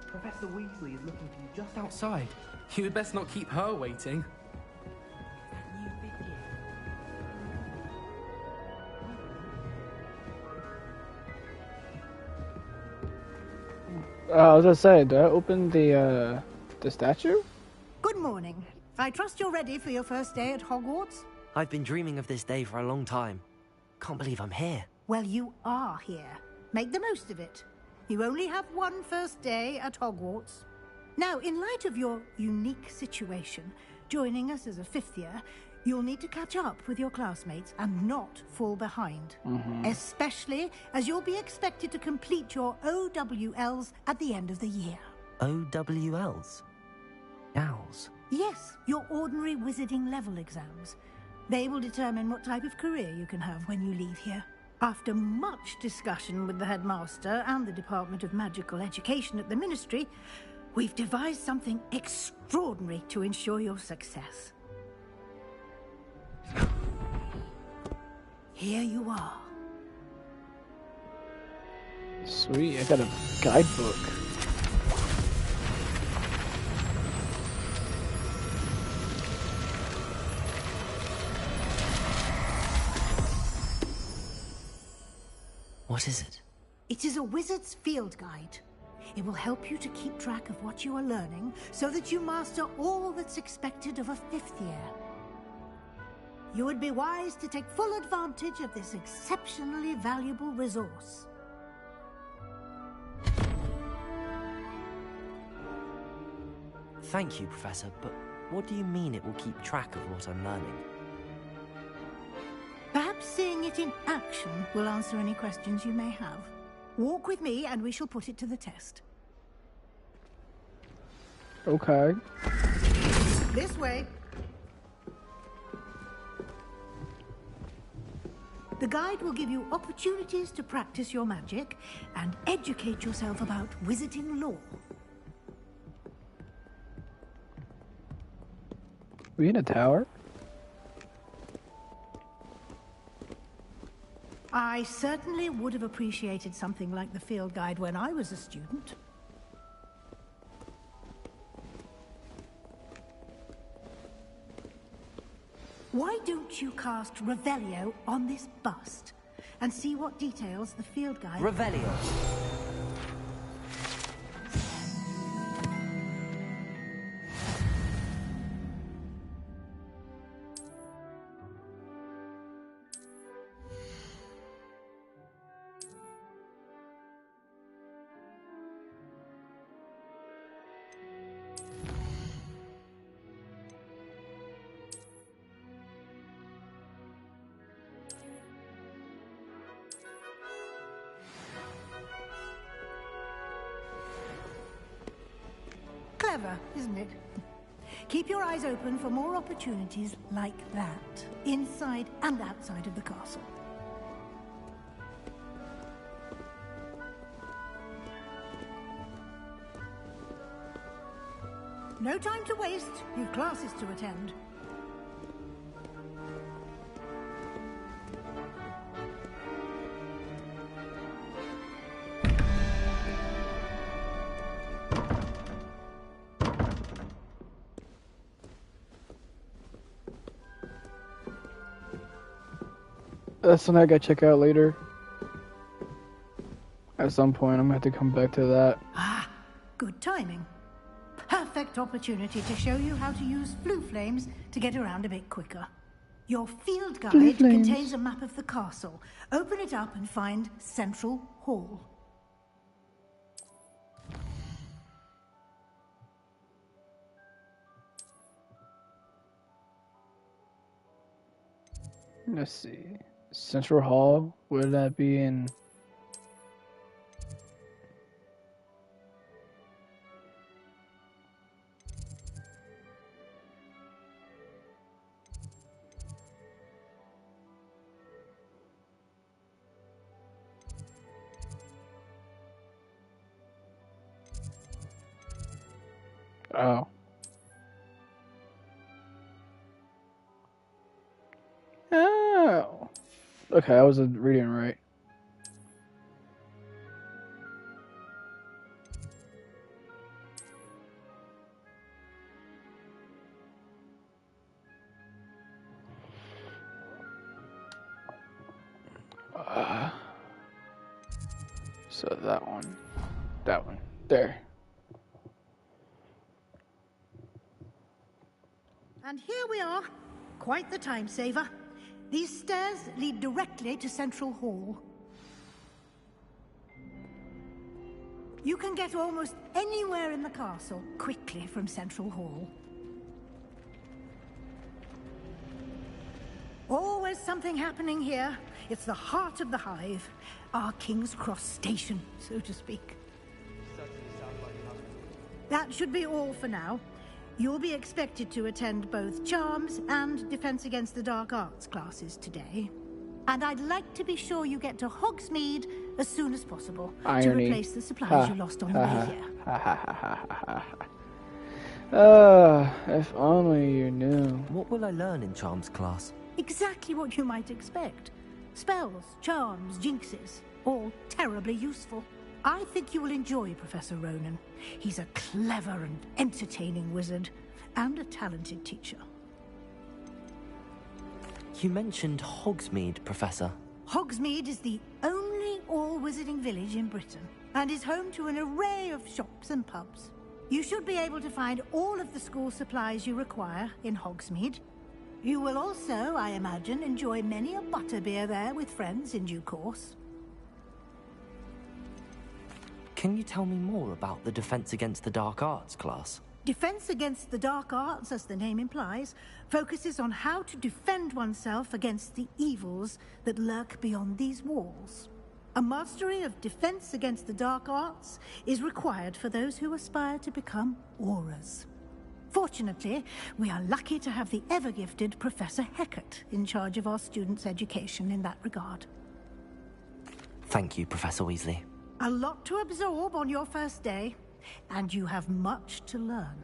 S14: Professor Weasley is looking for you just outside.
S15: You'd best not keep her waiting.
S4: I was gonna say, did I open the statue?
S10: Good morning. I trust you're ready for your first day at Hogwarts?
S2: I've been dreaming of this day for a long time. Can't believe I'm here.
S10: Well, you are here. Make the most of it. You only have one first day at Hogwarts. Now, in light of your unique situation, joining us as a 5th year, you'll need to catch up with your classmates and not fall behind. Especially as you'll be expected to complete your OWLs at the end of the year.
S2: OWLs? Owls?
S10: Yes, your ordinary wizarding level exams. They will determine what type of career you can have when you leave here. After much discussion with the headmaster and the Department of Magical Education at the Ministry, we've devised something extraordinary to ensure your success. Here you are.
S4: Sweet, I got a guidebook.
S2: What is it?
S10: It is a wizard's field guide. It will help you to keep track of what you are learning so that you master all that's expected of a 5th year. You would be wise to take full advantage of this exceptionally valuable resource.
S2: Thank you, Professor, but what do you mean it will keep track of what I'm learning?
S10: Perhaps seeing if it in action will answer any questions you may have. Walk with me and we shall put it to the test.
S4: Okay.
S10: This way. The guide will give you opportunities to practice your magic and educate yourself about wizarding lore.
S4: We in a tower?
S10: I certainly would have appreciated something like the field guide when I was a student. Why don't you cast Revelio on this bust and see what details the field guide...
S2: Revelio.
S10: Clever, isn't it? Keep your eyes open for more opportunities like that, inside and outside of the castle. No time to waste. You've classes to attend.
S4: That's something I gotta check out later. At some point, I'm gonna have to come back to that.
S10: Ah, good timing. Perfect opportunity to show you how to use flue flames to get around a bit quicker. Your field guide contains a map of the castle. Open it up and find Central Hall.
S4: Let's see. Central Hall, would that be in... Oh. Oh. Okay, I wasn't reading right. So that one, there.
S10: And here we are. Quite the time saver. These stairs lead directly to Central Hall. You can get almost anywhere in the castle quickly from Central Hall. Always something happening here. It's the heart of the hive. Our King's Cross station, so to speak. That should be all for now. You'll be expected to attend both Charms and Defense Against the Dark Arts classes today. And I'd like to be sure you get to Hogsmeade as soon as possible to replace the supplies you lost on the way here.
S4: If only you knew.
S2: What will I learn in Charms class?
S10: Exactly what you might expect. Spells, charms, jinxes, all terribly useful. I think you will enjoy Professor Ronan. He's a clever and entertaining wizard, and a talented teacher.
S2: You mentioned Hogsmeade, Professor.
S10: Hogsmeade is the only all-wizarding village in Britain, and is home to an array of shops and pubs. You should be able to find all of the school supplies you require in Hogsmeade. You will also, I imagine, enjoy many a butterbeer there with friends in due course.
S2: Can you tell me more about the Defense Against the Dark Arts class?
S10: Defense Against the Dark Arts, as the name implies, focuses on how to defend oneself against the evils that lurk beyond these walls. A mastery of Defense Against the Dark Arts is required for those who aspire to become Aurors. Fortunately, we are lucky to have the ever-gifted Professor Hecat in charge of our students' education in that regard.
S2: Thank you, Professor Weasley.
S10: A lot to absorb on your first day, and you have much to learn.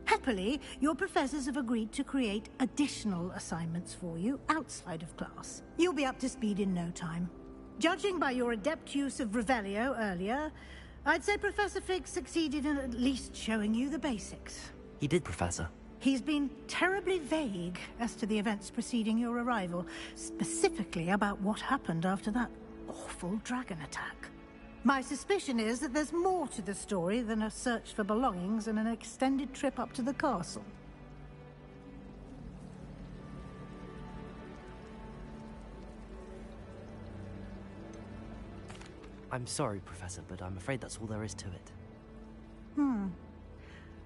S10: Happily, your professors have agreed to create additional assignments for you outside of class. You'll be up to speed in no time. Judging by your adept use of Revelio earlier, I'd say Professor Fig succeeded in at least showing you the basics.
S2: He did, Professor.
S10: He's been terribly vague as to the events preceding your arrival, specifically about what happened after that awful dragon attack. My suspicion is that there's more to the story than a search for belongings and an extended trip up to the castle.
S2: I'm sorry, Professor, but I'm afraid that's all there is to it.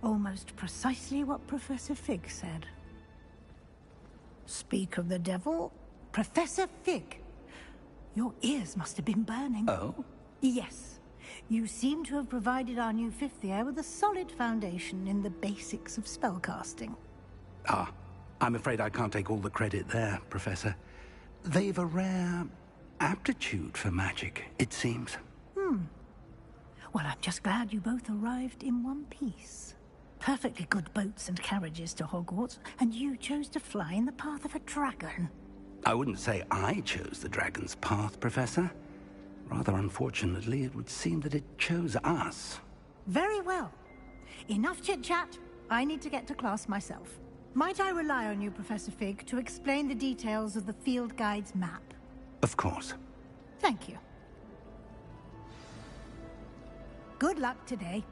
S10: Almost precisely what Professor Fig said. Speak of the devil, Professor Fig. Your ears must have been burning.
S6: Oh?
S10: Yes. You seem to have provided our new fifth year with a solid foundation in the basics of spellcasting.
S6: Ah, I'm afraid I can't take all the credit there, Professor. They've a rare aptitude for magic, it seems.
S10: Well, I'm just glad you both arrived in one piece. Perfectly good boats and carriages to Hogwarts, and you chose to fly in the path of a dragon.
S6: I wouldn't say I chose the dragon's path, Professor. Rather unfortunately, it would seem that it chose us.
S10: Very well. Enough chit-chat. I need to get to class myself. Might I rely on you, Professor Fig, to explain the details of the field guide's map?
S6: Of course.
S10: Thank you. Good luck today.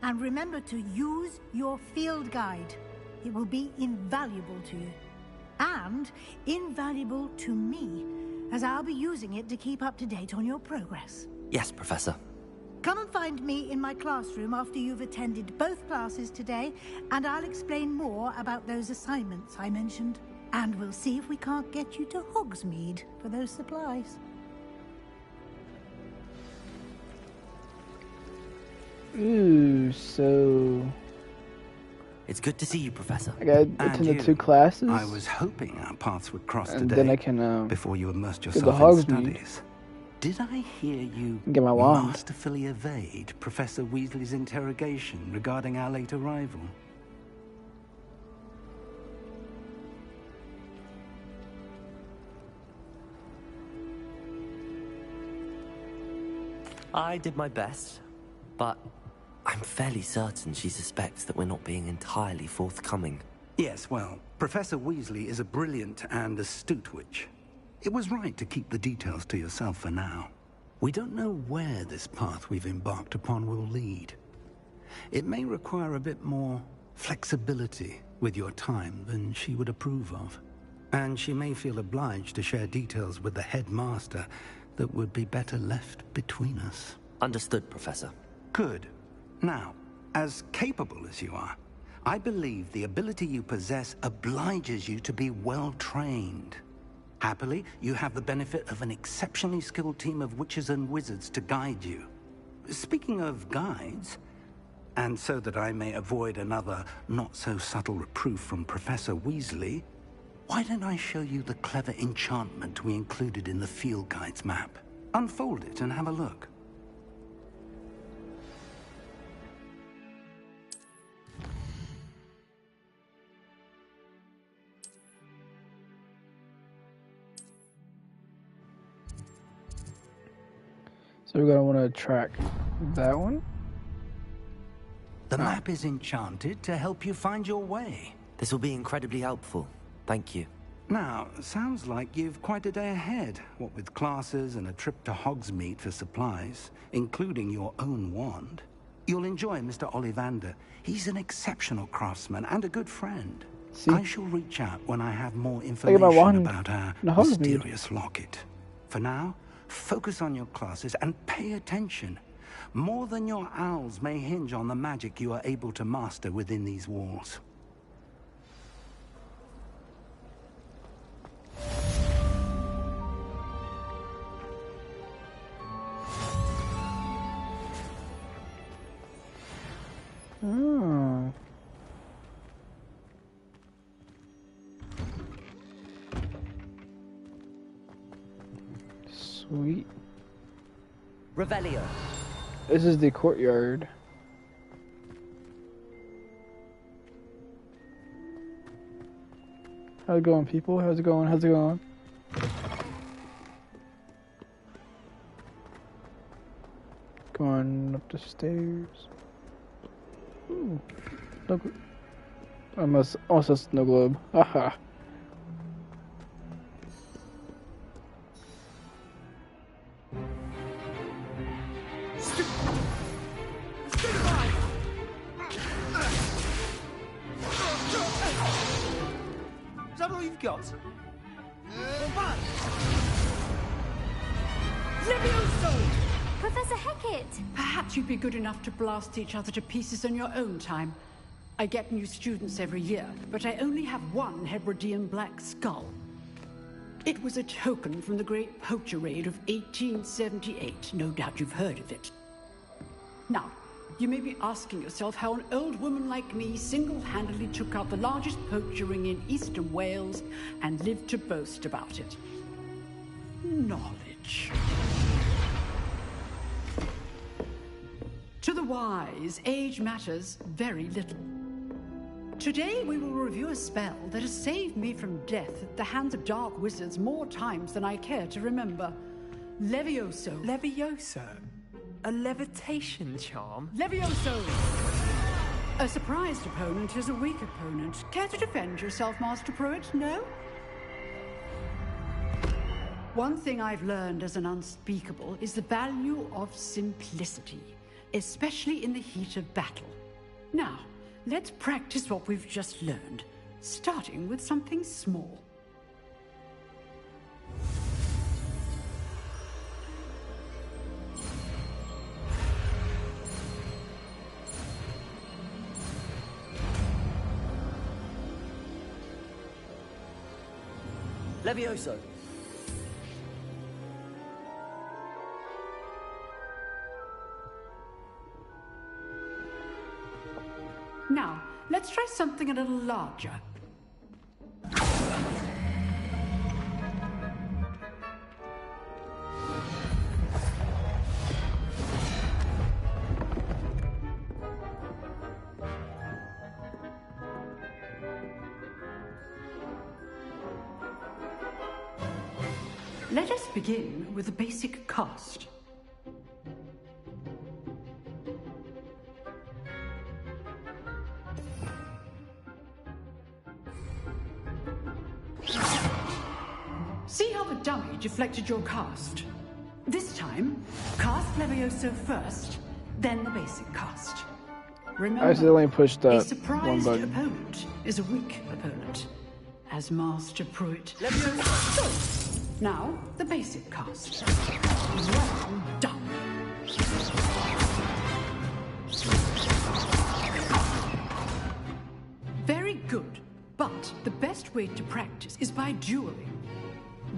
S10: And remember to use your field guide. It will be invaluable to you. And invaluable to me, as I'll be using it to keep up to date on your progress.
S2: Yes, Professor.
S10: Come and find me in my classroom after you've attended both classes today, and I'll explain more about those assignments I mentioned. And we'll see if we can't get you to Hogsmeade for those supplies.
S4: Ooh, so...
S2: It's good to see you, Professor.
S4: I gotta attend the 2 classes.
S6: I was hoping our paths would cross
S4: and
S6: today.
S4: then I can,
S6: before you immersed
S4: get
S6: yourself
S4: the
S6: in
S4: Hogsmeade.
S6: studies. Did I hear you
S4: Get my wand.
S6: masterfully evade Professor Weasley's interrogation regarding our late arrival?
S2: I did my best, but I'm fairly certain she suspects that we're not being entirely forthcoming.
S6: Yes, well, Professor Weasley is a brilliant and astute witch. It was right to keep the details to yourself for now. We don't know where this path we've embarked upon will lead. It may require a bit more flexibility with your time than she would approve of. And she may feel obliged to share details with the headmaster that would be better left between us.
S2: Understood, Professor.
S6: Good. Now, as capable as you are, I believe the ability you possess obliges you to be well-trained. Happily, you have the benefit of an exceptionally skilled team of witches and wizards to guide you. Speaking of guides, and so that I may avoid another not-so-subtle reproof from Professor Weasley, why don't I show you the clever enchantment we included in the field guide's map? Unfold it and have a look.
S4: So we're gonna want to track that one.
S6: The map is enchanted to help you find your way.
S2: This will be incredibly helpful. Thank you.
S6: Now, sounds like you've quite a day ahead, what with classes and a trip to Hogsmeade for supplies, including your own wand. You'll enjoy Mr. Ollivander. He's an exceptional craftsman and a good friend. I shall reach out when I have more information about our mysterious locket. For now, focus on your classes and pay attention. More than your owls may hinge on the magic you are able to master within these walls.
S4: Oh. Sweet.
S2: Revelio.
S4: This is the courtyard. How's it going, people? How's it going? How's it going? Going up the stairs. Ooh. No, I must also snow globe. Haha.
S16: Is that all you've got?
S17: Levioso! Professor Hecat! Perhaps you'd be good enough to blast each other to pieces on your own time. I get new students every year, but I only have one Hebridean black skull. It was a token from the Great Poacher Raid of 1878. No doubt you've heard of it. Now, you may be asking yourself how an old woman like me single-handedly took out the largest poacher ring in eastern Wales and lived to boast about it. Knowledge. To the wise, age matters very little. Today we will review a spell that has saved me from death at the hands of dark wizards more times than I care to remember. Levioso.
S14: Levioso? A levitation charm?
S17: Levioso! A surprised opponent is a weak opponent. Care to defend yourself, Master Pruitt? No? One thing I've learned as an unspeakable is the value of simplicity, especially in the heat of battle. Now, let's practice what we've just learned, starting with something small.
S2: Levioso.
S17: Now, let's try something a little larger. Let us begin with the basic cast. See how the dummy deflected your cast? This time, cast Levioso first, then the basic cast. Remember,
S4: I accidentally pushed that
S17: a
S4: one
S17: surprised
S4: button.
S17: opponent is a weak opponent. As Master Pruitt. Levioso! Now, the basic cast. Well done. Very good. But the best way to practice is by dueling.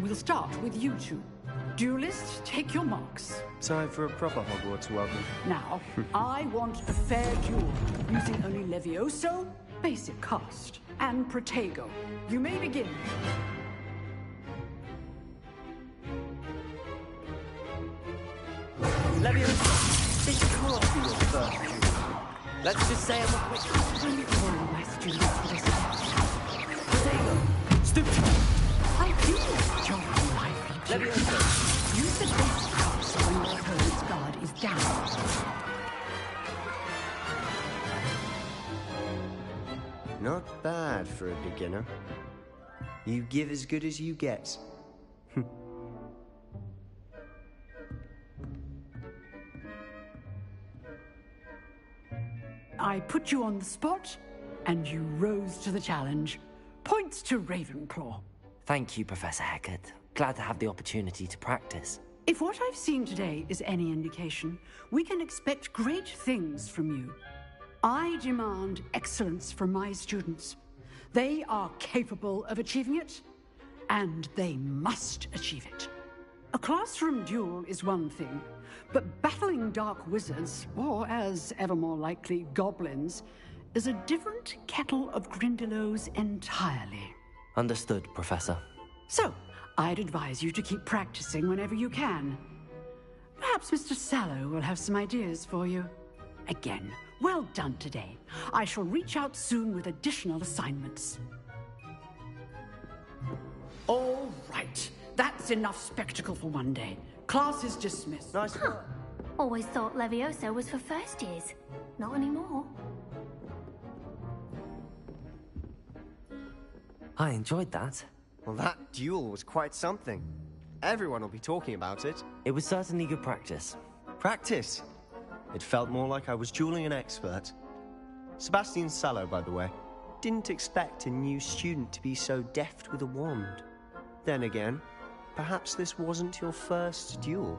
S17: We'll start with you two. Duelists, take your marks.
S14: Time for a proper Hogwarts welcome.
S17: Now, I want a fair duel, using only Levioso, basic cast, and Protego. You may begin.
S2: Levioso, this can't be your first duel. Let's just say I'm a quick...
S17: Bring it on, my students, for this test.
S2: Protego, stupid.
S17: I do enjoy lively
S2: Levioso.
S17: Use the basic cast when your opponent's guard is down.
S18: Not bad for a beginner. You give as good as you get.
S17: I put you on the spot, and you rose to the challenge. Points to Ravenclaw.
S2: Thank you, Professor Hecat. Glad to have the opportunity to practice.
S17: If what I've seen today is any indication, we can expect great things from you. I demand excellence from my students. They are capable of achieving it, and they must achieve it. A classroom duel is one thing, but battling dark wizards, or as ever more likely, goblins, is a different kettle of Grindylows entirely.
S2: Understood, Professor.
S17: So, I'd advise you to keep practicing whenever you can. Perhaps Mr. Sallow will have some ideas for you. Again, well done today. I shall reach out soon with additional assignments. All right. That's enough spectacle for one day. Class is dismissed.
S18: Nice work.
S19: Always thought Levioso was for first years. Not anymore.
S2: I enjoyed that.
S18: Well, that duel was quite something. Everyone will be talking about it.
S2: It was certainly good practice.
S18: Practice? It felt more like I was dueling an expert. Sebastian Sallow, by the way. Didn't expect a new student to be so deft with a wand. Then again, perhaps this wasn't your first duel.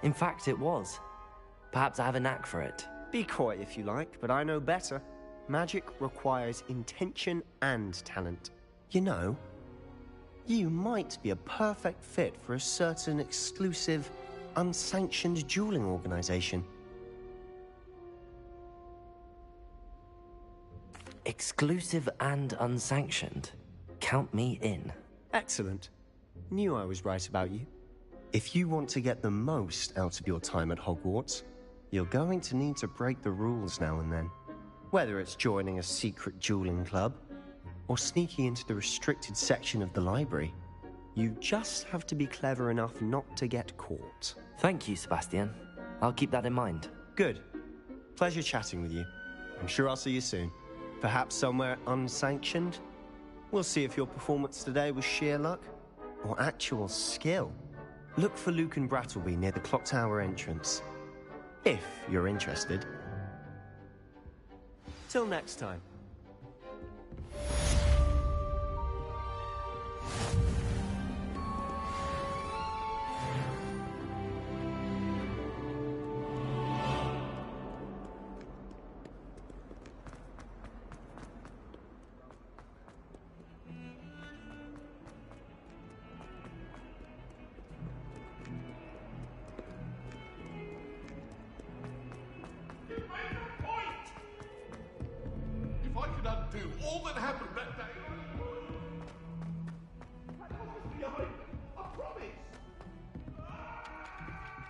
S2: In fact, it was. Perhaps I have a knack for it.
S18: Be coy if you like, but I know better. Magic requires intention and talent. You know, you might be a perfect fit for a certain exclusive, unsanctioned dueling organization.
S2: Exclusive and unsanctioned. Count me in.
S18: Excellent. Knew I was right about you. If you want to get the most out of your time at Hogwarts, you're going to need to break the rules now and then. Whether it's joining a secret dueling club, or sneaking into the restricted section of the library, you just have to be clever enough not to get caught.
S2: Thank you, Sebastian. I'll keep that in mind.
S18: Good. Pleasure chatting with you. I'm sure I'll see you soon. Perhaps somewhere unsanctioned? We'll see if your performance today was sheer luck, or actual skill. Look for Luke and Brattleby near the clock tower entrance. If you're interested. Till next time.
S20: If I could undo all that happened that day, I promise.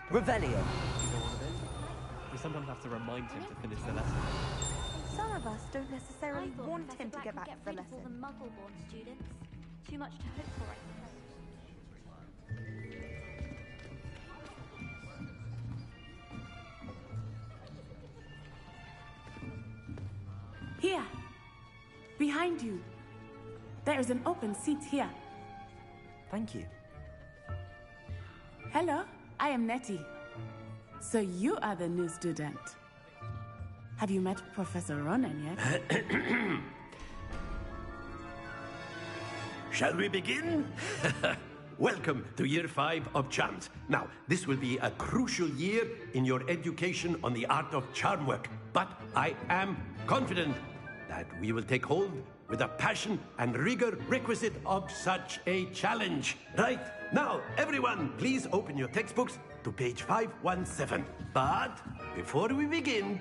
S2: Revelio.
S15: We sometimes have to remind him to finish the lesson.
S12: Some of us don't necessarily want him to get back to the lesson.
S19: All the Muggle-born students. Too much to hope for, I suppose.
S21: Here, behind you. There is an open seat here.
S2: Thank you.
S21: Hello, I am Nettie. So you are the new student. Have you met Professor Ronan yet?
S8: Shall we begin? Welcome to Year 5 of Charms. Now, this will be a crucial year in your education on the art of charm work. But I am confident that we will take hold with the passion and rigor requisite of such a challenge. Right, now, everyone, please open your textbooks to page 517. But before we begin,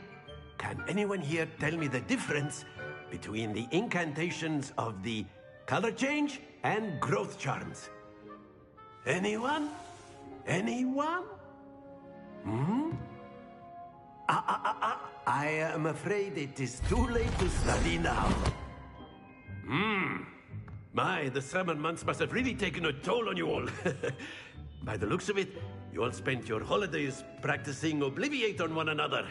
S8: can anyone here tell me the difference between the incantations of the color change and growth charms? Anyone? Anyone? I am afraid it is too late to study now. My, the summer months must have really taken a toll on you all. By the looks of it, you all spent your holidays practicing Obliviate on one another.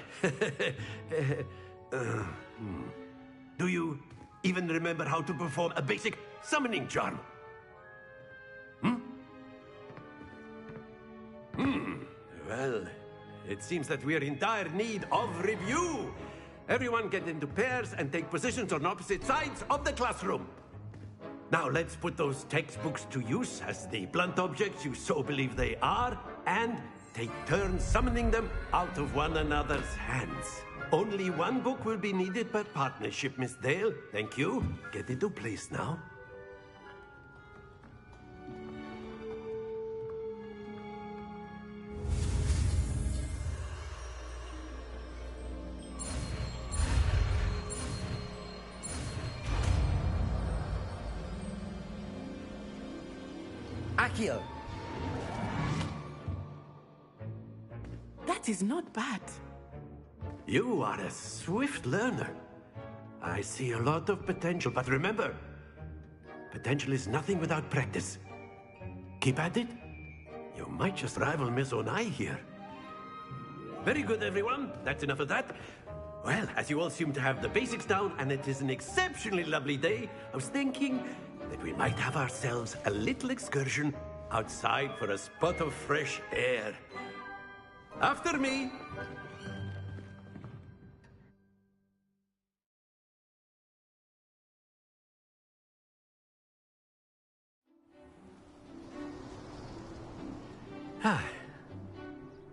S8: Do you even remember how to perform a basic summoning charm? Well, it seems that we are in dire need of review. Everyone get into pairs and take positions on opposite sides of the classroom. Now let's put those textbooks to use as the blunt objects you so believe they are, and take turns summoning them out of one another's hands. Only one book will be needed per partnership, Miss Dale. Thank you. Get into place now.
S13: Accio!
S21: That is not bad.
S8: You are a swift learner. I see a lot of potential, but remember, potential is nothing without practice. Keep at it. You might just rival Miss Onai here. Very good, everyone. That's enough of that. Well, as you all seem to have the basics down, and it is an exceptionally lovely day, I was thinking that we might have ourselves a little excursion outside for a spot of fresh air. After me.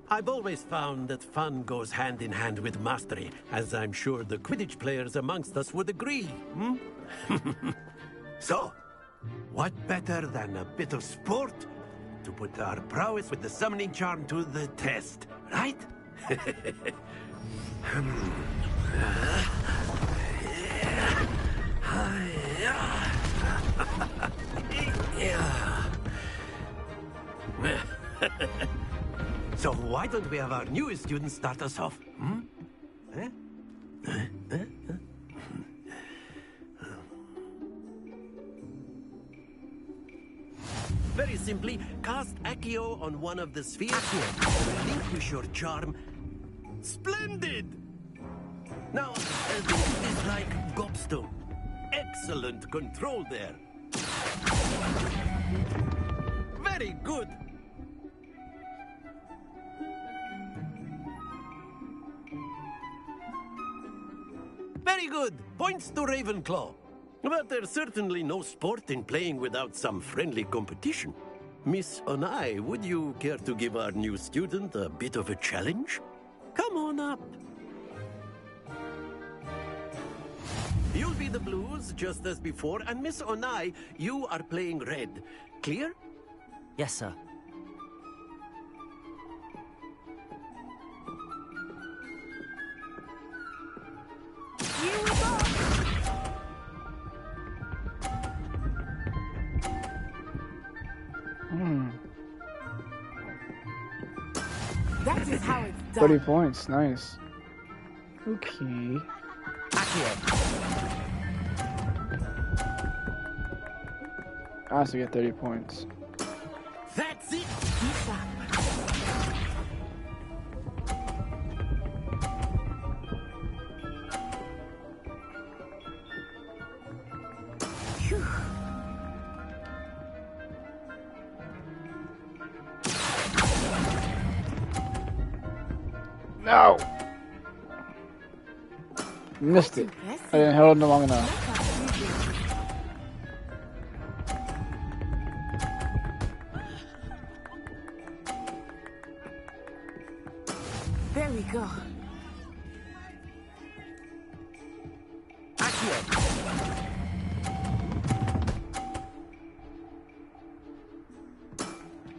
S8: I've always found that fun goes hand in hand with mastery, as I'm sure the Quidditch players amongst us would agree. So, what better than a bit of sport to put our prowess with the summoning charm to the test, right? So why don't we have our newest student start us off? Very simply, cast Accio on one of the spheres to relinquish your charm. Splendid! Now, think of this like gobstone. Excellent control there. Very good. Very good. Points to Ravenclaw. But there's certainly no sport in playing without some friendly competition. Miss Onai, would you care to give our new student a bit of a challenge? Come on up. You'll be the blues, just as before, and Miss Onai, you are playing red. Clear?
S2: Yes, sir.
S21: Here we go! That is how it's done.
S4: 30 points, nice. Okay. I also get 30 points.
S21: That's it!
S4: No! Missed it. I didn't hold it long enough.
S21: There we go.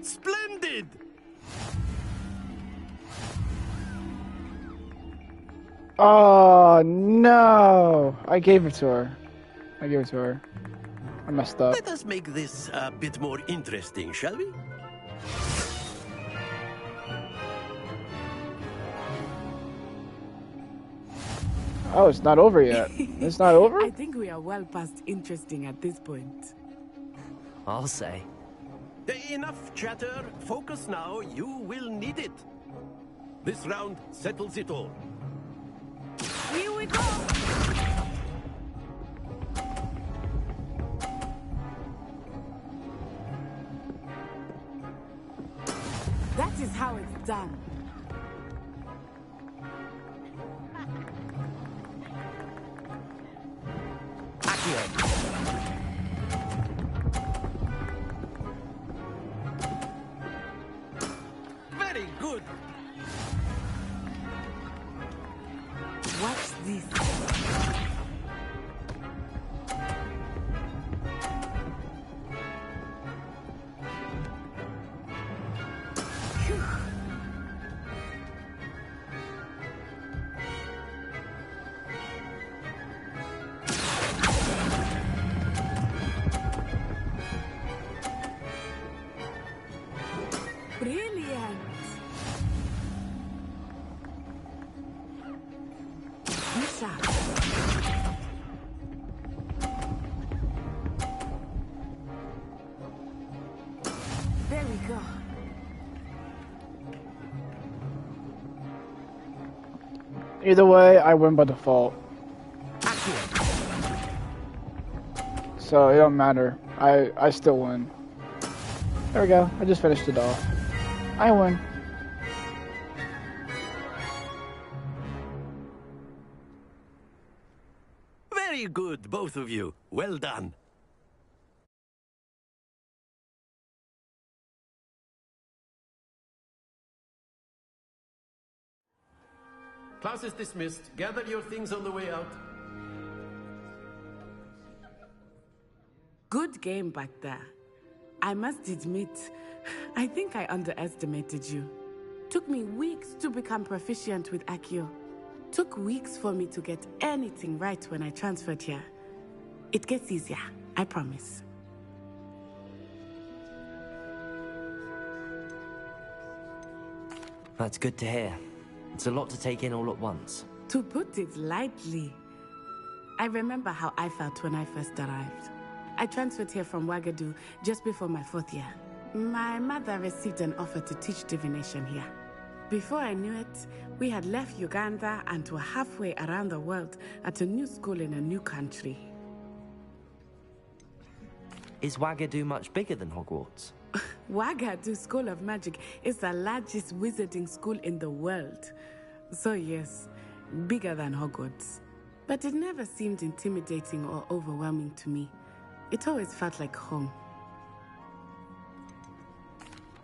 S8: Splendid!
S4: Oh, no! I gave it to her. I messed up.
S8: Let us make this a bit more interesting, shall we?
S4: Oh, it's not over yet. It's not over?
S21: I think we are well past interesting at this point.
S2: I'll say.
S8: Enough chatter. Focus now. You will need it. This round settles it all.
S21: Here we go! That is how it's done. Watch this. Brilliant. Good job. There we go.
S4: Either way, I win by default. So it don't matter. I still win. There we go. I just finished it off. I win.
S8: Very good, both of you. Well done.
S3: Class is dismissed. Gather your things on the way out.
S21: Good game back there. I must admit, I think I underestimated you. Took me weeks to become proficient with Accio. Took weeks for me to get anything right when I transferred here. It gets easier, I promise.
S2: That's good to hear. It's a lot to take in all at once.
S21: To put it lightly, I remember how I felt when I first arrived. I transferred here from Wagadu just before my 4th year. My mother received an offer to teach divination here. Before I knew it, we had left Uganda and were halfway around the world at a new school in a new country.
S2: Is Wagadu much bigger than Hogwarts?
S21: Wagadu School of Magic is the largest wizarding school in the world. So yes, bigger than Hogwarts. But it never seemed intimidating or overwhelming to me. It always felt like home.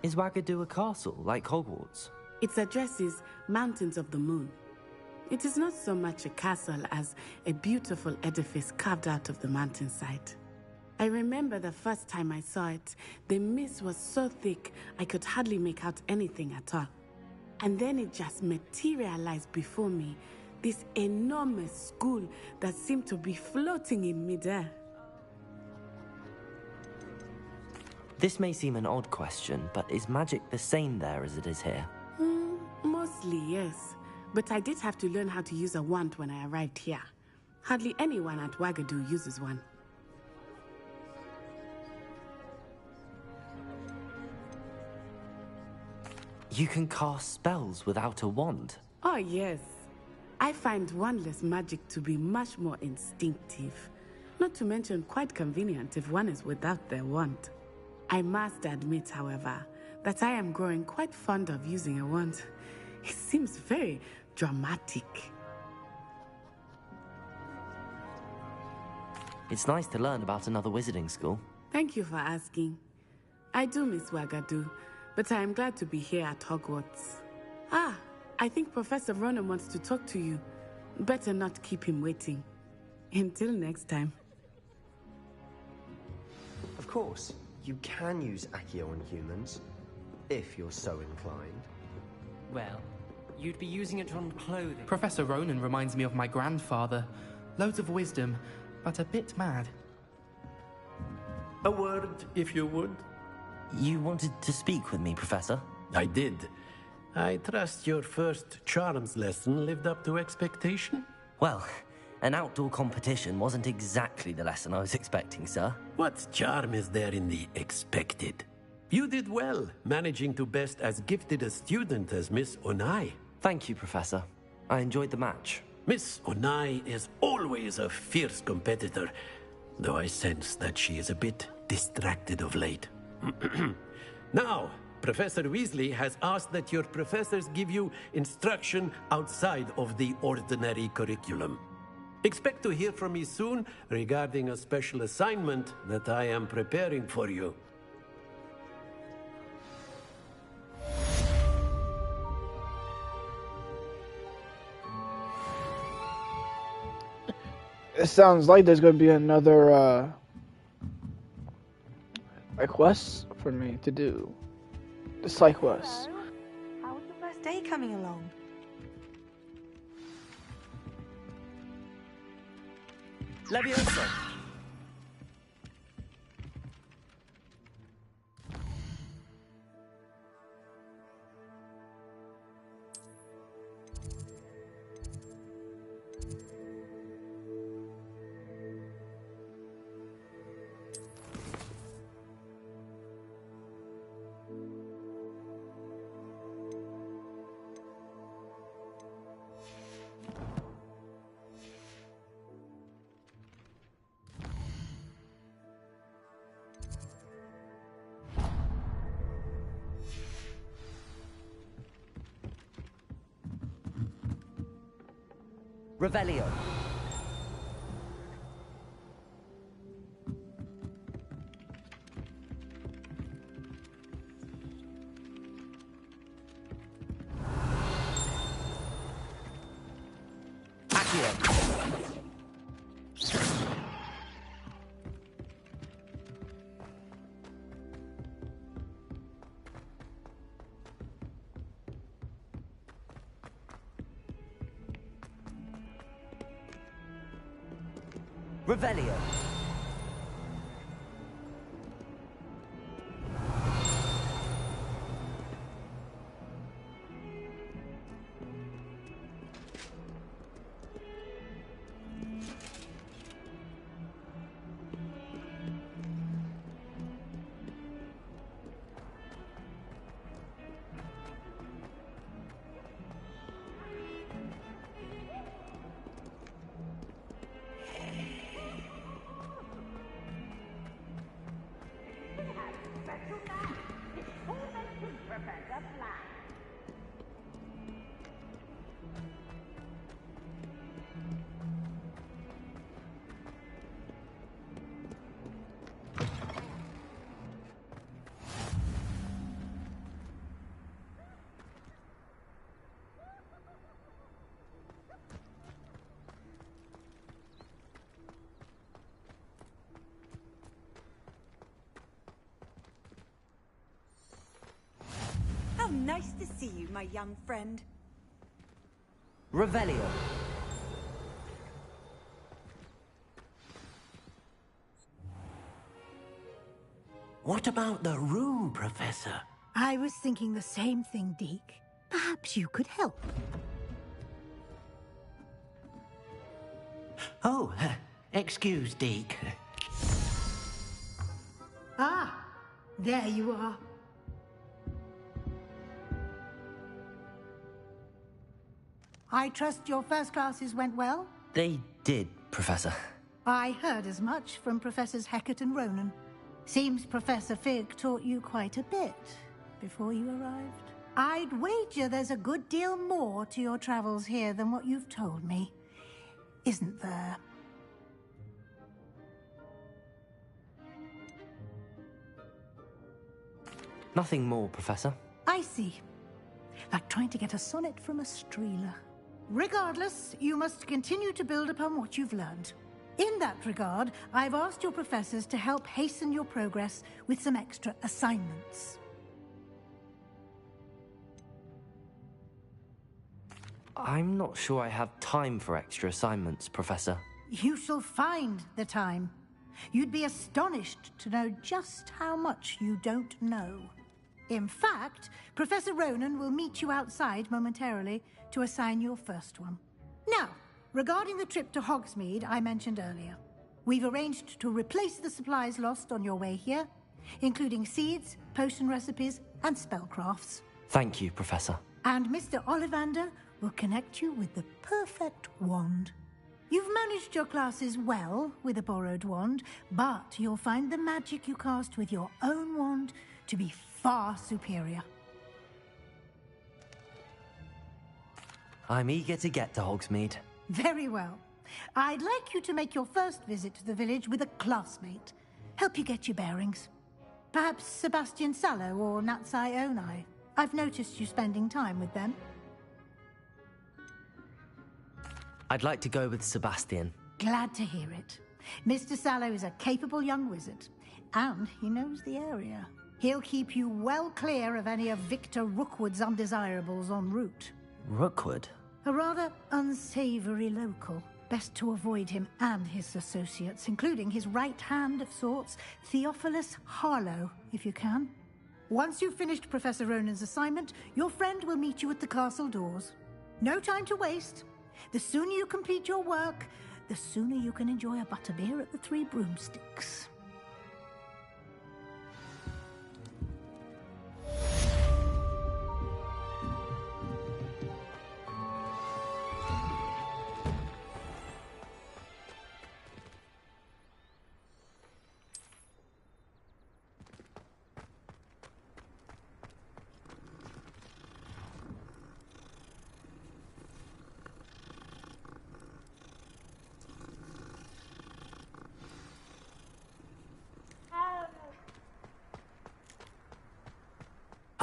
S2: Is Wagadu a castle, like Hogwarts?
S21: Its address is Mountains of the Moon. It is not so much a castle as a beautiful edifice carved out of the mountainside. I remember the first time I saw it, the mist was so thick I could hardly make out anything at all. And then it just materialized before me, this enormous school that seemed to be floating in midair.
S2: This may seem an odd question, but is magic the same there as it is here?
S21: Mostly, yes. But I did have to learn how to use a wand when I arrived here. Hardly anyone at Wagadu uses one.
S2: You can cast spells without a wand?
S21: Oh, yes. I find wandless magic to be much more instinctive. Not to mention quite convenient if one is without their wand. I must admit, however, that I am growing quite fond of using a wand. It seems very dramatic.
S2: It's nice to learn about another wizarding school.
S21: Thank you for asking. I do miss Wagadu, but I am glad to be here at Hogwarts. Ah, I think Professor Ronan wants to talk to you. Better not keep him waiting. Until next time.
S18: Of course, you can use Accio on humans, if you're so inclined.
S14: Well, you'd be using it on clothing.
S15: Professor Ronan reminds me of my grandfather. Loads of wisdom, but a bit mad.
S3: A word, if you would.
S2: You wanted to speak with me, Professor?
S3: I did. I trust your first charms lesson lived up to expectation?
S2: Well, an outdoor competition wasn't exactly the lesson I was expecting, sir.
S3: What charm is there in the expected? You did well, managing to best as gifted a student as Miss Onai.
S2: Thank you, Professor. I enjoyed the match.
S3: Miss Onai is always a fierce competitor, though I sense that she is a bit distracted of late. Now, Professor Weasley has asked that your professors give you instruction outside of the ordinary curriculum. Expect to hear from me soon regarding a special assignment that I am preparing for you.
S4: It sounds like there's going to be another a quest for me to do. The side quest.
S12: How was your first day coming along?
S2: Levioso. Revelio. Accio. Revelio.
S7: How nice to see you, my young friend.
S2: Revelio.
S3: What about the room, Professor?
S10: I was thinking the same thing, Deke. Perhaps you could help.
S3: Oh, excuse, Deke.
S10: Ah, there you are. I trust your first classes went well?
S2: They did, Professor.
S10: I heard as much from Professors Hecat and Ronan. Seems Professor Fig taught you quite a bit before you arrived. I'd wager there's a good deal more to your travels here than what you've told me. Isn't there?
S2: Nothing more, Professor.
S10: I see. Like trying to get a sonnet from a streeler. Regardless, you must continue to build upon what you've learned. In that regard, I've asked your professors to help hasten your progress with some extra assignments.
S2: I'm not sure I have time for extra assignments, Professor.
S10: You shall find the time. You'd be astonished to know just how much you don't know. In fact, Professor Ronan will meet you outside momentarily to assign your first one. Now, regarding the trip to Hogsmeade I mentioned earlier, we've arranged to replace the supplies lost on your way here, including seeds, potion recipes, and spellcrafts.
S2: Thank you, Professor.
S10: And Mr. Ollivander will connect you with the perfect wand. You've managed your classes well with a borrowed wand, but you'll find the magic you cast with your own wand to be far superior.
S2: I'm eager to get to Hogsmeade.
S10: Very well. I'd like you to make your first visit to the village with a classmate. Help you get your bearings. Perhaps Sebastian Sallow or Natsai Onai. I've noticed you spending time with them.
S2: I'd like to go with Sebastian.
S10: Glad to hear it. Mr. Sallow is a capable young wizard, and he knows the area. He'll keep you well clear of any of Victor Rookwood's undesirables en route.
S2: Rookwood?
S10: A rather unsavory local. Best to avoid him and his associates, including his right hand of sorts, Theophilus Harlow, if you can. Once you've finished Professor Ronan's assignment, your friend will meet you at the castle doors. No time to waste. The sooner you complete your work, the sooner you can enjoy a butterbeer at the Three Broomsticks.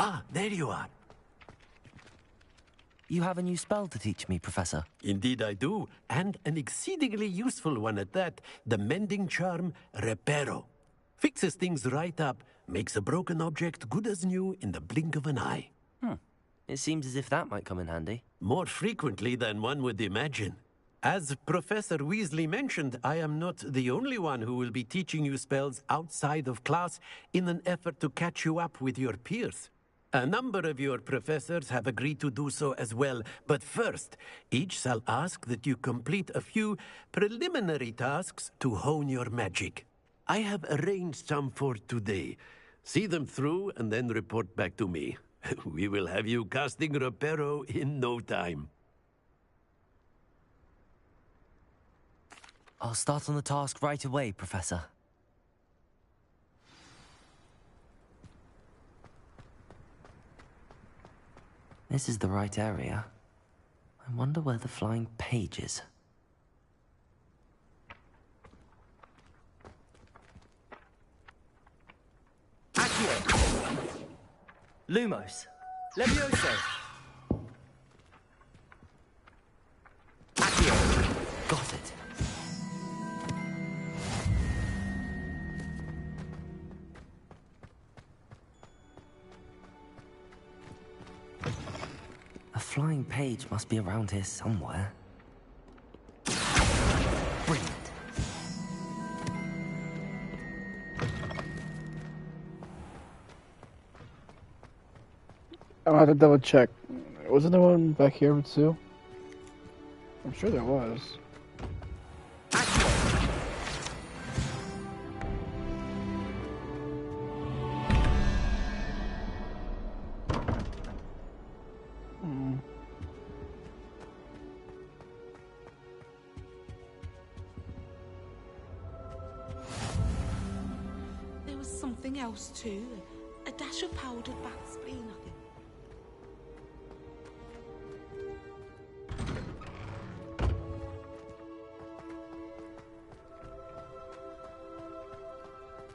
S3: Ah, there you are.
S2: You have a new spell to teach me, Professor.
S3: Indeed I do, and an exceedingly useful one at that. The mending charm, Reparo. Fixes things right up, makes a broken object good as new in the blink of an eye.
S2: It seems as if that might come in handy.
S3: More frequently than one would imagine. As Professor Weasley mentioned, I am not the only one who will be teaching you spells outside of class in an effort to catch you up with your peers. A number of your professors have agreed to do so as well, but first, each shall ask that you complete a few preliminary tasks to hone your magic. I have arranged some for today. See them through and then report back to me. We will have you casting Reparo in no time.
S2: I'll start on the task right away, Professor. This is the right area. I wonder where the flying page is.
S1: Accio! Lumos! Levioso! Accio!
S2: Got it. A flying page must be around here somewhere. Brilliant.
S4: I'm gonna have to double check. Wasn't there one back here too? I'm sure there was.
S22: There was something else too. A dash of powdered bat spleen, I think.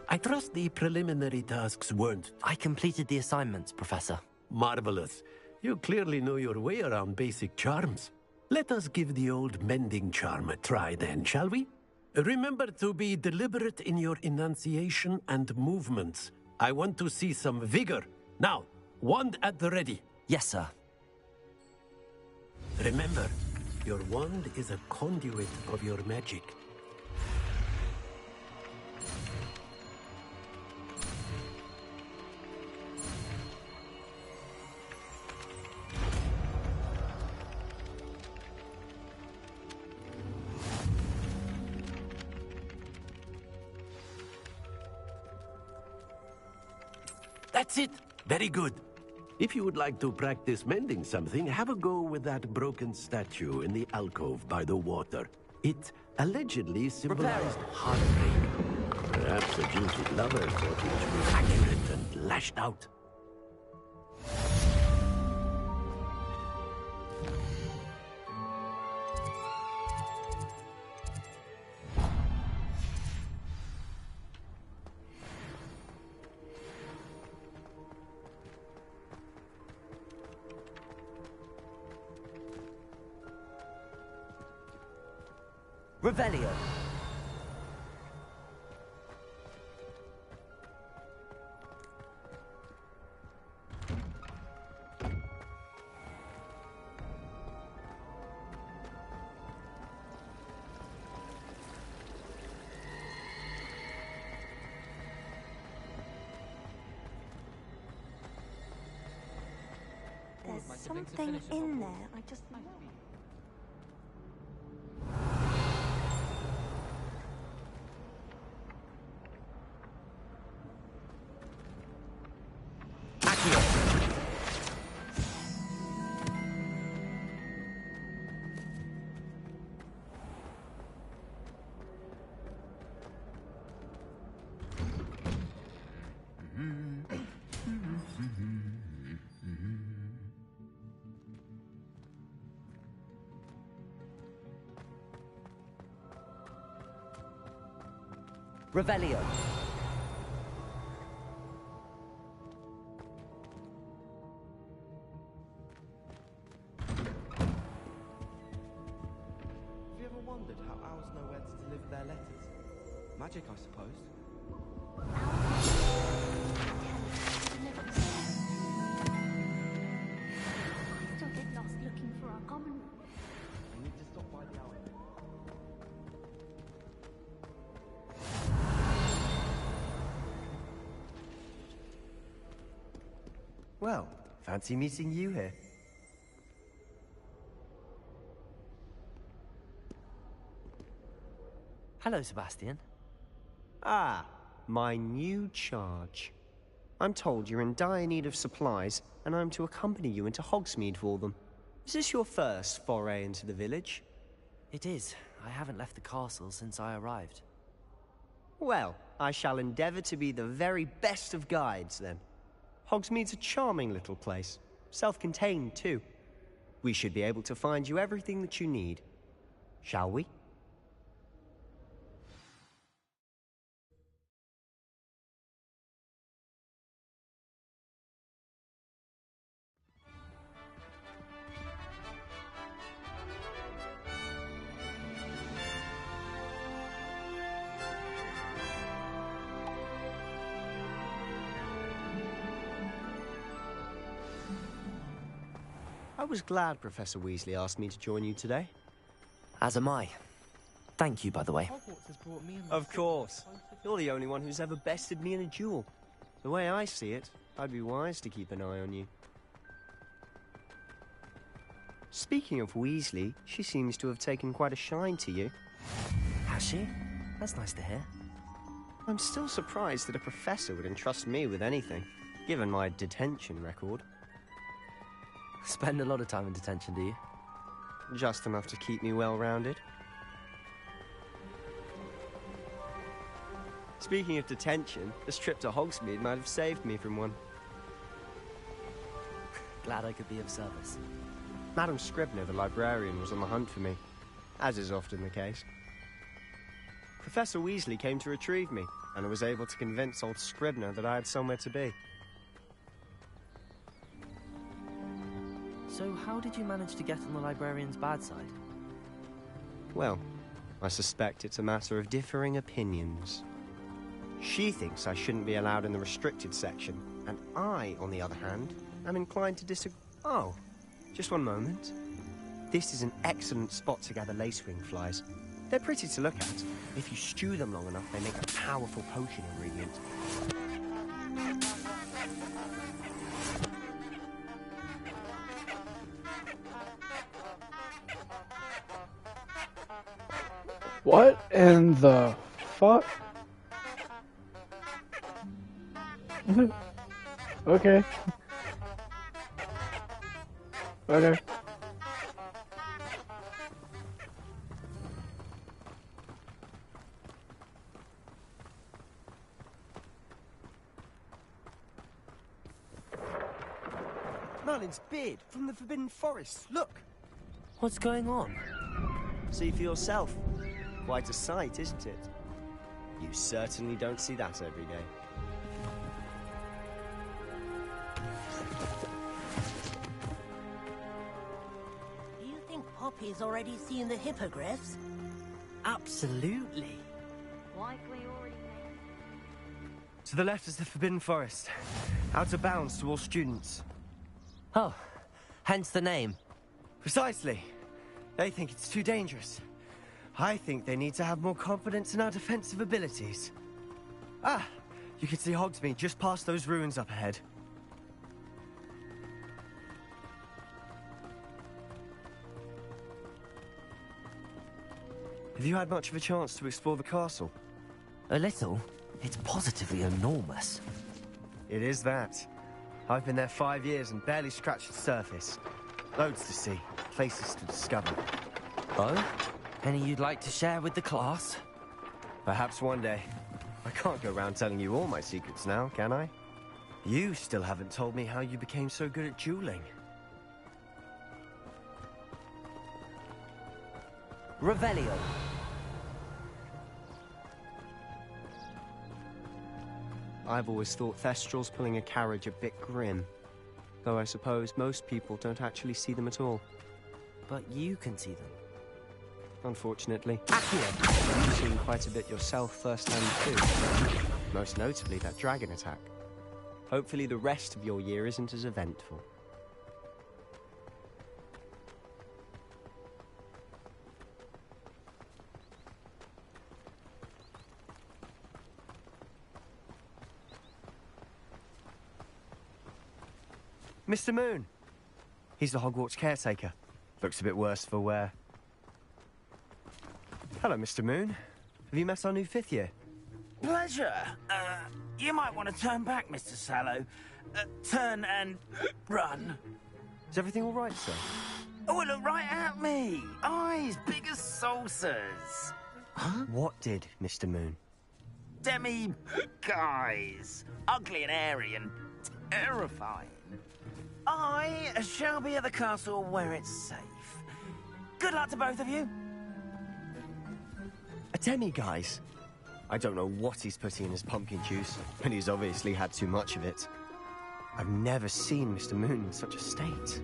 S3: I trust the preliminary tasks weren't...
S2: I completed the assignments, Professor.
S3: Marvelous. You clearly know your way around basic charms. Let us give the old mending charm a try then, shall we? Remember to be deliberate in your enunciation and movements. I want to see some vigor. Now, wand at the ready.
S2: Yes, sir.
S3: Remember, your wand is a conduit of your magic. That's it. Very good. If you would like to practice mending something, have a go with that broken statue in the alcove by the water. It allegedly symbolized heartbreak. Perhaps a jilted lover thought it was accurate and lashed out.
S2: Revelio.
S12: There's something in there. I just...
S2: Revelio.
S16: Have you ever wondered how owls know where to deliver their letters? Magic, I suppose.
S19: I still get lost looking for our common room.
S16: We need to stop by the owl.
S18: Well, fancy meeting you here.
S2: Hello, Sebastian.
S18: Ah, my new charge. I'm told you're in dire need of supplies, and I'm to accompany you into Hogsmeade for them. Is this your first foray into the village?
S2: It is. I haven't left the castle since I arrived.
S18: Well, I shall endeavour to be the very best of guides, then. Hogsmeade's a charming little place. Self-contained, too. We should be able to find you everything that you need. Shall we? I was glad Professor Weasley asked me to join you today.
S2: As am I. Thank you, by the way.
S16: Hogwarts has brought me and my
S18: Of course. You're the only one who's ever bested me in a duel. The way I see it, I'd be wise to keep an eye on you. Speaking of Weasley, she seems to have taken quite a shine to you.
S2: Has she? That's nice to hear.
S18: I'm still surprised that a professor would entrust me with anything, given my detention record.
S2: Spend a lot of time in detention, do you?
S18: Just enough to keep me well-rounded. Speaking of detention, this trip to Hogsmeade might have saved me from one.
S2: Glad I could be of service.
S18: Madam Scribner, the librarian, was on the hunt for me, as is often the case. Professor Weasley came to retrieve me, and I was able to convince old Scribner that I had somewhere to be.
S2: So how did you manage to get on the librarian's bad side?
S18: Well, I suspect it's a matter of differing opinions. She thinks I shouldn't be allowed in the restricted section, and I, on the other hand, am inclined to disagree. Oh, just one moment. This is an excellent spot to gather lacewing flies. They're pretty to look at. If you stew them long enough, they make a powerful potion ingredient.
S4: What in the fuck? Okay. Okay.
S18: Merlin's beard from the Forbidden Forest. Look!
S2: What's going on?
S18: See for yourself. Quite a sight, isn't it? You certainly don't see that every day.
S9: Do you think Poppy's already seen the hippogriffs?
S1: Absolutely.
S9: Likely already
S11: To the left is the Forbidden Forest. Out of bounds to all students.
S2: Oh, hence the name.
S11: Precisely. They think it's too dangerous. I think they need to have more confidence in our defensive abilities. Ah, you can see Hogsmeade just past those ruins up ahead. Have you had much of a chance to explore the castle?
S2: A little. It's positively enormous.
S11: It is that. I've been there 5 years and barely scratched the surface. Loads to see, places to discover.
S2: Oh? Any you'd like to share with the class?
S11: Perhaps one day. I can't go around telling you all my secrets now, can I? You still haven't told me how you became so good at dueling.
S2: Revelio.
S18: I've always thought Thestrals pulling a carriage a bit grim. Though I suppose most people don't actually see them at all.
S2: But you can see them.
S18: Unfortunately. You've seen quite a bit yourself firsthand too. Most notably that dragon attack. Hopefully the rest of your year isn't as eventful.
S11: Mr. Moon! He's the Hogwarts caretaker. Looks a bit worse for wear. Hello, Mr. Moon. Have you met our new 5th year?
S23: Pleasure. You might want to turn back, Mr. Sallow. Turn and run.
S11: Is everything all right, sir?
S23: Oh, look right at me. Eyes big as saucers.
S11: Huh? What did, Mr. Moon?
S23: Guys. Ugly and airy and terrifying. I shall be at the castle where it's safe. Good luck to both of you.
S11: A demi-guise? I don't know what he's putting in his pumpkin juice, but he's obviously had too much of it. I've never seen Mr. Moon in such a state.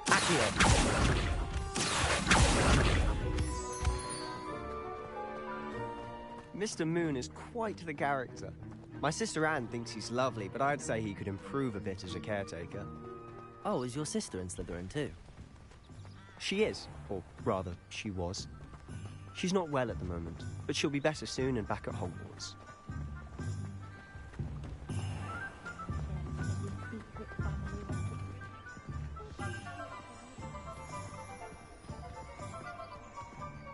S2: Accio.
S18: Mr. Moon is quite the character. My sister Anne thinks he's lovely, but I'd say he could improve a bit as a caretaker.
S2: Oh, is your sister in Slytherin too?
S18: She is, or rather, she was. She's not well at the moment, but she'll be better soon and back at Hogwarts.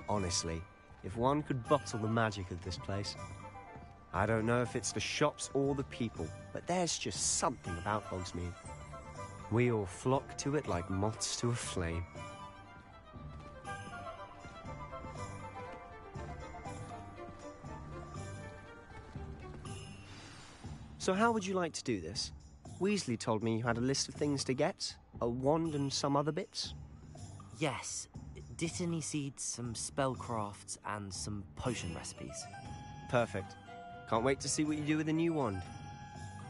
S18: Honestly, if one could bottle the magic of this place. I don't know if it's the shops or the people, but there's just something about Hogsmeade. We all flock to it like moths to a flame. So how would you like to do this? Weasley told me you had a list of things to get, a wand and some other bits.
S2: Yes, Dittany seeds, some spellcrafts, and some potion recipes.
S18: Perfect. Can't wait to see what you do with the new wand.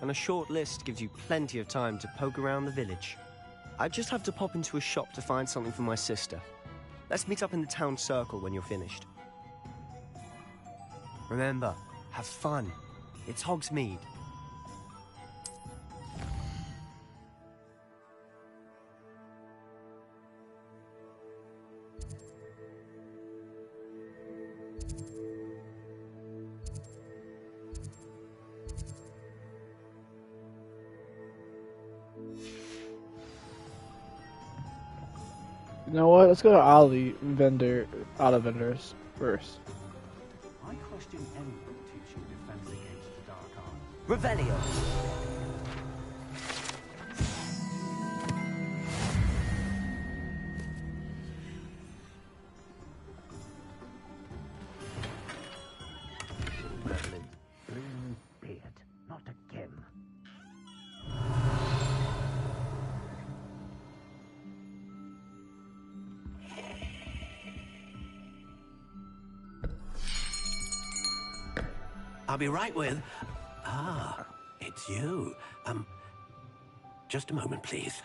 S18: And a short list gives you plenty of time to poke around the village. I just have to pop into a shop to find something for my sister. Let's meet up in the town circle when you're finished. Remember, have fun. It's Hogsmeade.
S4: You know what? Let's go to Ollie vendors first.
S6: I question anyone teaching defense against the dark arts.
S2: Revelio.
S6: Not again.
S3: I'll be right with... Ah, it's you. Just a moment, please.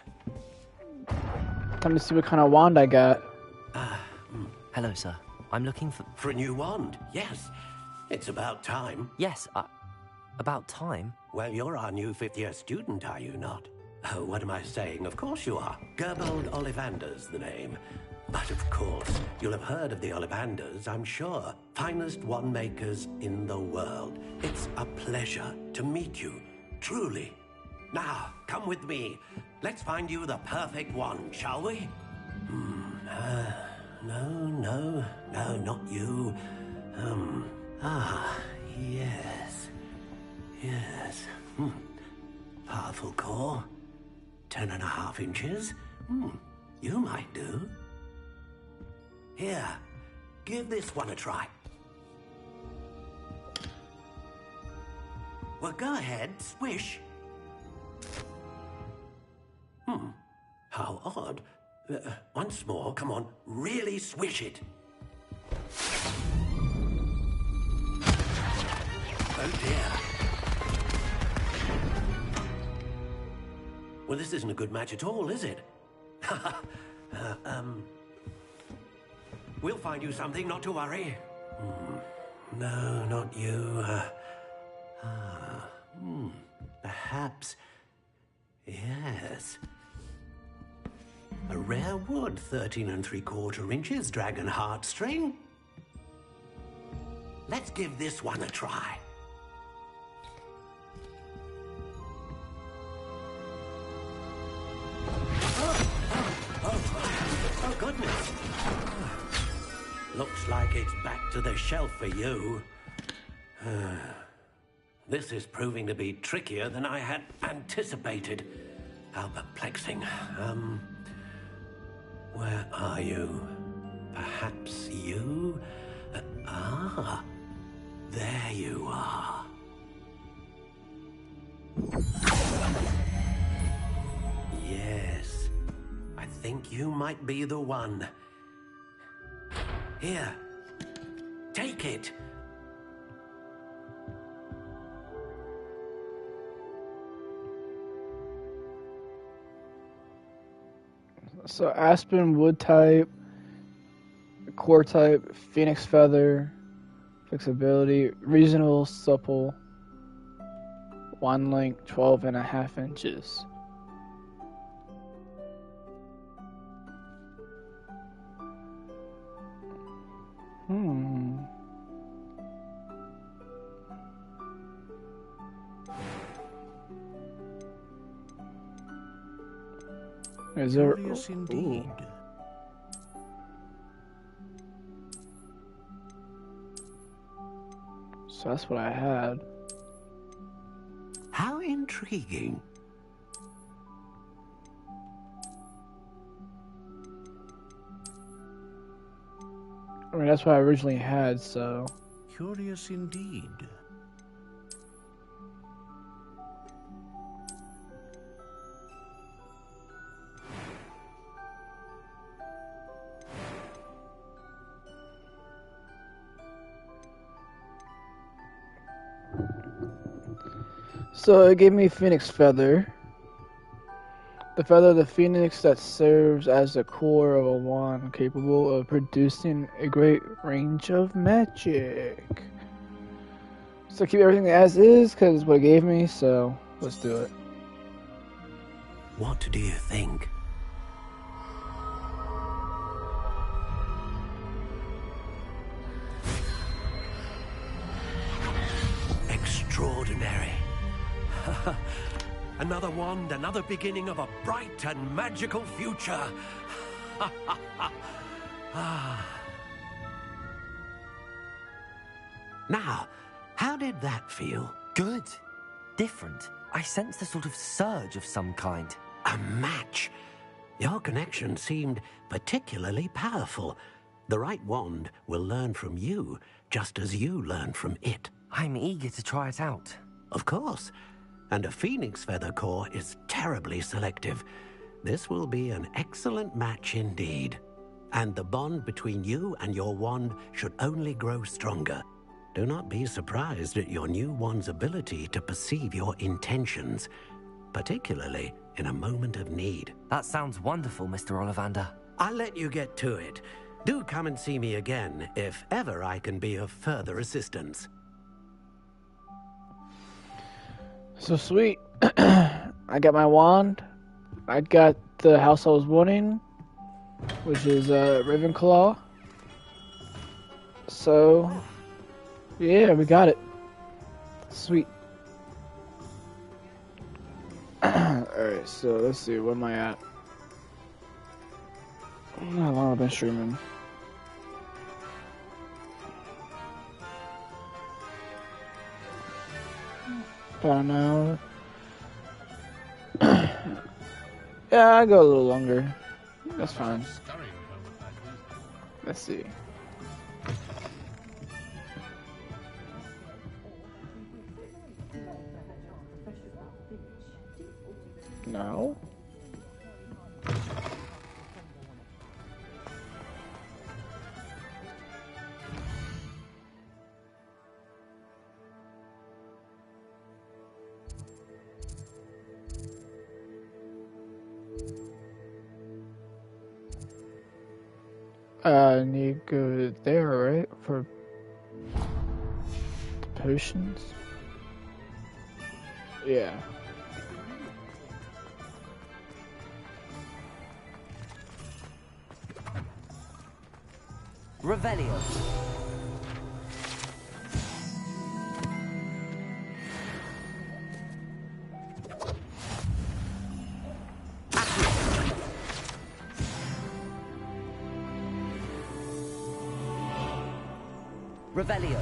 S4: Time to see what kind of wand I got.
S2: Hello, sir. I'm looking for...
S8: For a new wand, yes. It's about time.
S2: Yes, about time?
S8: Well, you're our new fifth-year student, are you not? Oh, what am I saying? Of course you are. Gerbold Ollivander's the name. But of course, you'll have heard of the Ollivanders, I'm sure. Finest wand makers in the world. It's a pleasure to meet you, truly. Now, come with me. Let's find you the perfect wand, shall we? No, not you. Yes. Powerful core. 10.5 inches. You might do. Here, give this one a try. Well, go ahead, swish. How odd. Once more, come on, really swish it. Oh dear. Well, this isn't a good match at all, is it? We'll find you something, not to worry. No, not you. Perhaps. Yes. A rare wood, 13 3/4 inches, dragon heartstring. Let's give this one a try. Oh, goodness. Looks like it's back to the shelf for you. This is proving to be trickier than I had anticipated. How perplexing. Where are you? Perhaps you? There you are. Yes, I think you might be the one. Here, take it.
S4: So aspen wood type, core type, phoenix feather, flexibility, reasonable supple, wand length 12.5 inches. Is there?
S8: Curious indeed.
S4: So that's what I had.
S8: How intriguing.
S4: I mean, that's what I originally had, so...
S8: Curious indeed.
S4: So it gave me Phoenix Feather. The feather of the phoenix that serves as the core of a wand capable of producing a great range of magic. So keep everything as is, because it's what it gave me, so let's do it.
S8: What do you think? Extraordinary. Another wand, another beginning of a bright and magical future. Now, how did that feel?
S2: Good. Different. I sensed a sort of surge of some kind.
S8: A match. Your connection seemed particularly powerful. The right wand will learn from you, just as you learn from it.
S2: I'm eager to try it out.
S8: Of course. And a phoenix feather core is terribly selective. This will be an excellent match indeed. And the bond between you and your wand should only grow stronger. Do not be surprised at your new wand's ability to perceive your intentions, particularly in a moment of need.
S2: That sounds wonderful, Mr. Ollivander.
S8: I'll let you get to it.
S3: Do come and see me again if ever I can be of further assistance.
S4: So sweet. I got my wand. I got the house I was wanting, which is Ravenclaw. So, yeah, we got it. Sweet. Alright, so let's see, where am I at? How long have I been streaming? About an hour. Yeah, I go a little longer. That's fine. Let's see. No. I need to go there, right? For potions? Yeah.
S2: Revelio. Revelio.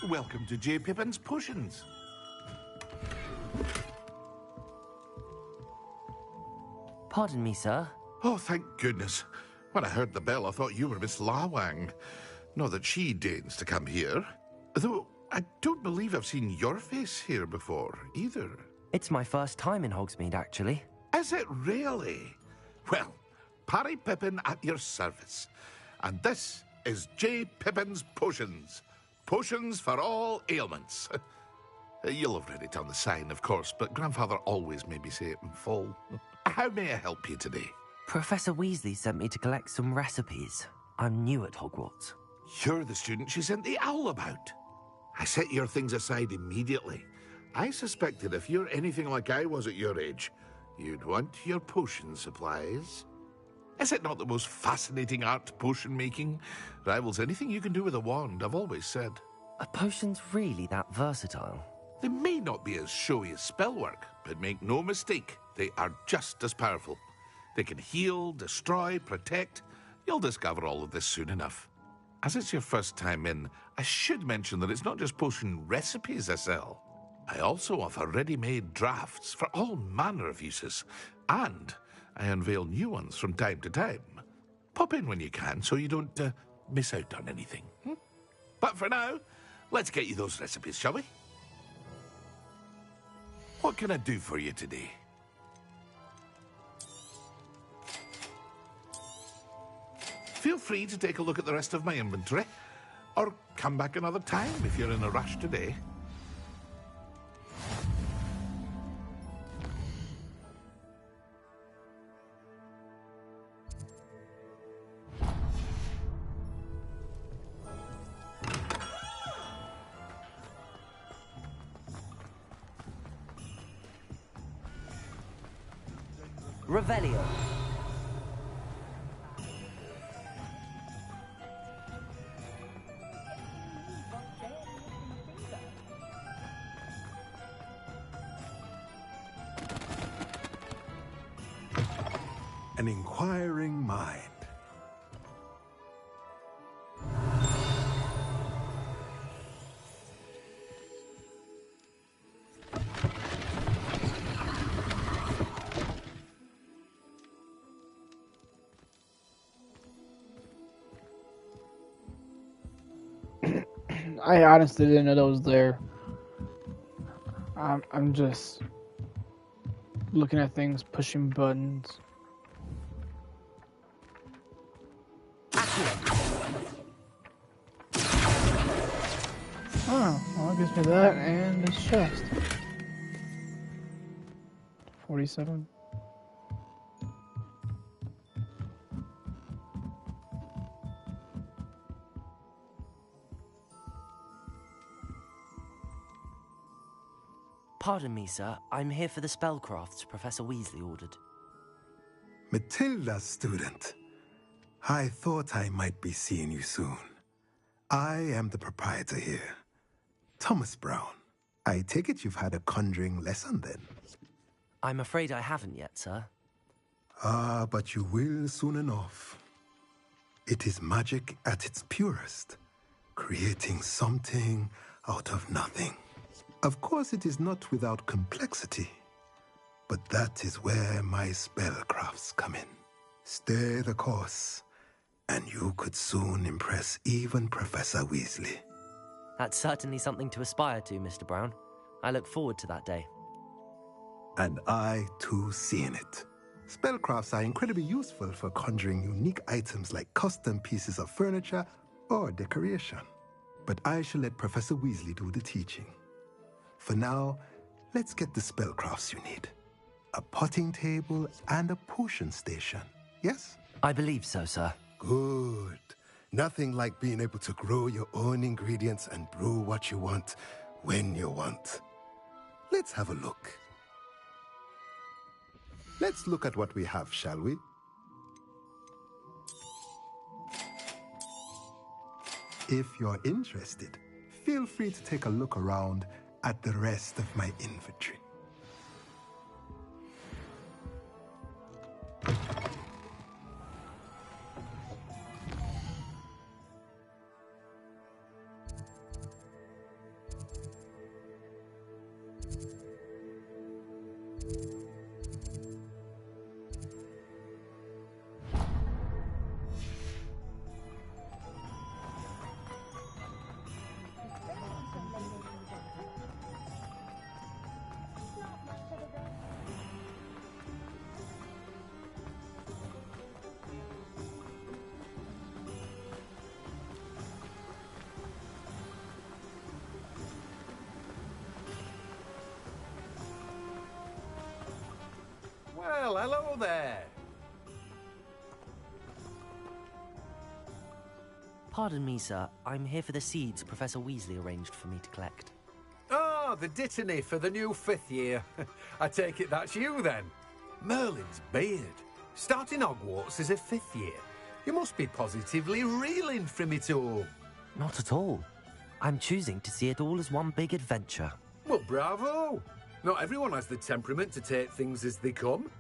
S5: Welcome to J. Pippin's Potions.
S2: Pardon me, sir.
S5: Oh, thank goodness. When I heard the bell, I thought you were Miss Lawang. Not that she deigns to come here. Though, I don't believe I've seen your face here before, either.
S2: It's my first time in Hogsmeade, actually.
S5: Is it really? Well, Parry Pippin at your service. And this is J. Pippin's Potions. Potions for all ailments. You'll have read it on the sign, of course, but Grandfather always made me say it in full. How may I help you today?
S2: Professor Weasley sent me to collect some recipes. I'm new at Hogwarts.
S5: You're the student she sent the owl about. I set your things aside immediately. I suspected if you're anything like I was at your age, you'd want your potion supplies. Is it not the most fascinating art, potion making? Rivals anything you can do with a wand, I've always said.
S2: Are potions really that versatile?
S5: They may not be as showy as spellwork, but make no mistake, they are just as powerful. They can heal, destroy, protect. You'll discover all of this soon enough. As it's your first time in, I should mention that it's not just potion recipes I sell. I also offer ready-made drafts for all manner of uses, and I unveil new ones from time to time. Pop in when you can so you don't miss out on anything. But for now, let's get you those recipes, shall we? What can I do for you today? Feel free to take a look at the rest of my inventory, or come back another time if you're in a rush today.
S2: Revelio.
S17: An inquiring mind.
S4: I honestly didn't know that was there. I'm just looking at things, pushing buttons. Oh, well, it gives me that and this chest. 47.
S2: Pardon me, sir. I'm here for the spellcrafts Professor Weasley ordered.
S17: Matilda, student. I thought I might be seeing you soon. I am the proprietor here, Thomas Brown. I take it you've had a conjuring lesson then?
S2: I'm afraid I haven't yet, sir.
S17: Ah, but you will soon enough. It is magic at its purest, creating something out of nothing. Of course, it is not without complexity, but that is where my spellcrafts come in. Stay the course, and you could soon impress even Professor Weasley.
S2: That's certainly something to aspire to, Mr. Brown. I look forward to that day.
S17: And I, too, seeing it. Spellcrafts are incredibly useful for conjuring unique items like custom pieces of furniture or decoration. But I shall let Professor Weasley do the teaching. For now, let's get the spellcrafts you need. A potting table and a potion station, yes?
S2: I believe so, sir.
S17: Good. Nothing like being able to grow your own ingredients and brew what you want when you want. Let's have a look. Let's look at what we have, shall we? If you're interested, feel free to take a look around at the rest of my inventory.
S3: Well, hello there.
S2: Pardon me, sir. I'm here for the seeds Professor Weasley arranged for me to collect.
S3: Oh, the Dittany for the new 5th year. I take it that's you, then. Merlin's beard. Starting Hogwarts as a 5th year. You must be positively reeling from it all.
S2: Not at all. I'm choosing to see it all as one big adventure.
S3: Well, bravo. Not everyone has the temperament to take things as they come.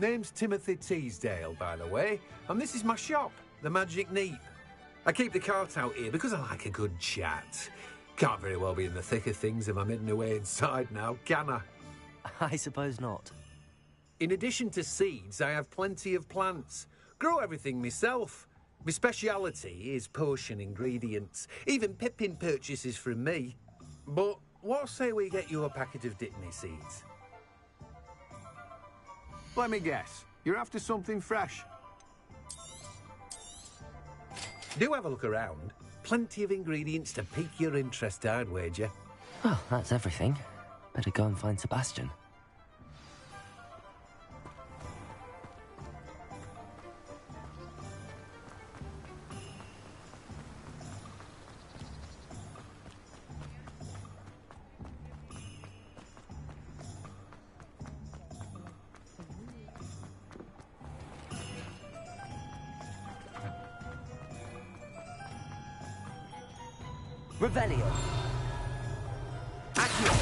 S3: Name's Timothy Teasdale, by the way, and this is my shop, the Magic Neep. I keep the cart out here because I like a good chat. Can't very well be in the thick of things if I'm hidden away inside now, can I?
S2: I suppose not.
S3: In addition to seeds, I have plenty of plants. Grow everything myself. My speciality is potion ingredients. Even Pippin purchases from me. But what say we get you a packet of Dittany seeds?
S13: Let me guess. You're after something fresh.
S3: Do have a look around. Plenty of ingredients to pique your interest, I'd wager.
S2: Well, that's everything. Better go and find Sebastian. Revelio. Accio.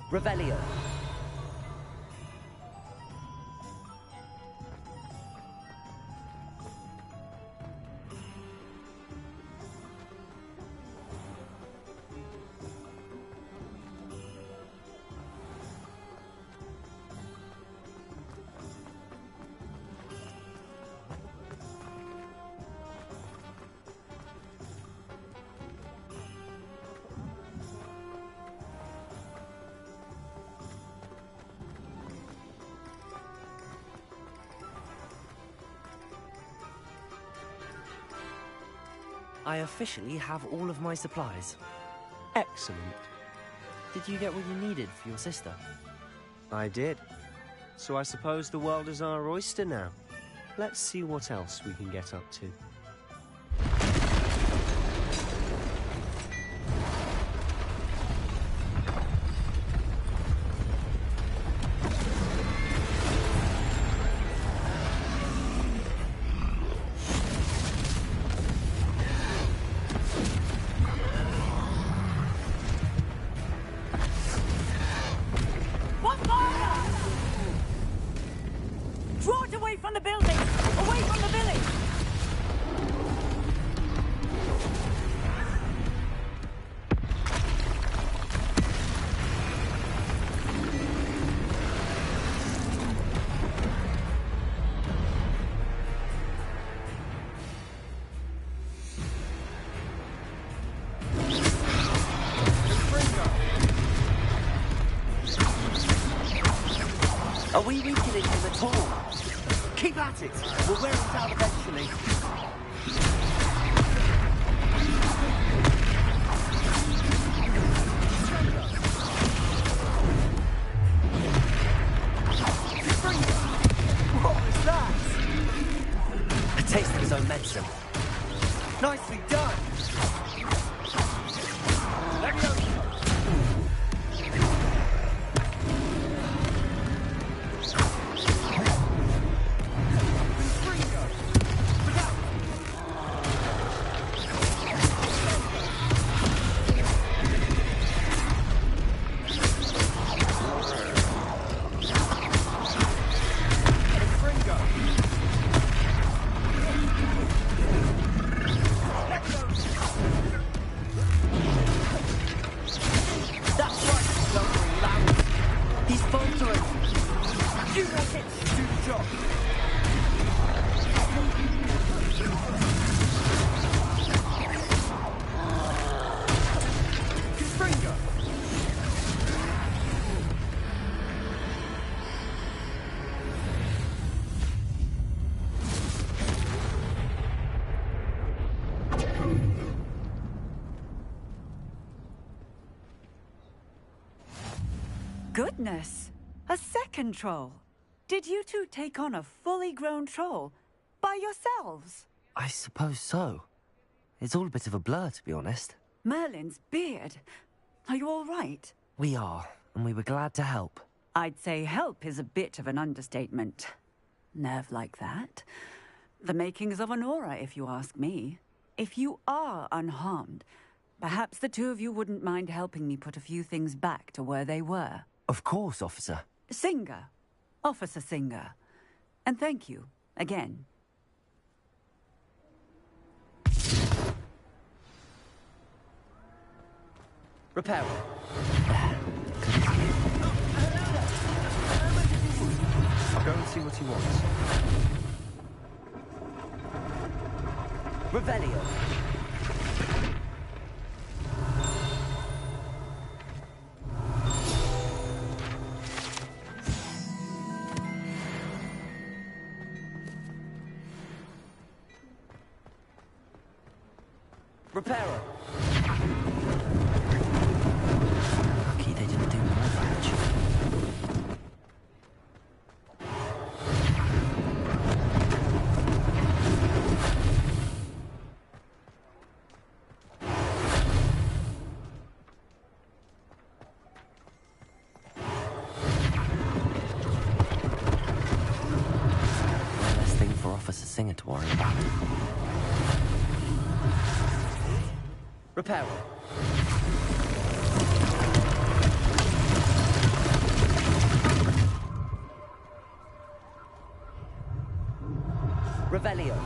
S2: Revelio. I officially have all of my supplies.
S18: Excellent.
S2: Did you get what you needed for your sister?
S18: I did. So I suppose the world is our oyster now. Let's see what else we can get up to.
S7: Draw it away from the building! Away from the village!
S2: Are we weakening him at all?
S11: Keep at it! We'll wear it out eventually. What was that?
S2: A taste of his own medicine.
S11: Nicely done!
S2: He's faltering.
S11: You make it to do the job. Confringo.
S7: Goodness! A second troll! Did you two take on a fully grown troll? By yourselves?
S2: I suppose so. It's all a bit of a blur, to be honest.
S7: Merlin's beard. Are you all right?
S2: We are, and we were glad to help.
S7: I'd say help is a bit of an understatement. Nerve like that. The makings of an aura, if you ask me. If you are unharmed, perhaps the two of you wouldn't mind helping me put a few things back to where they were.
S2: Of course, officer.
S7: Singer. Officer Singer. And thank you, again.
S2: Repair.
S18: I'll go and see what he wants.
S2: Revelio. Reparo. Lucky they didn't do more damage. One less thing for Officer Singer to worry about. Reparo. Revelio.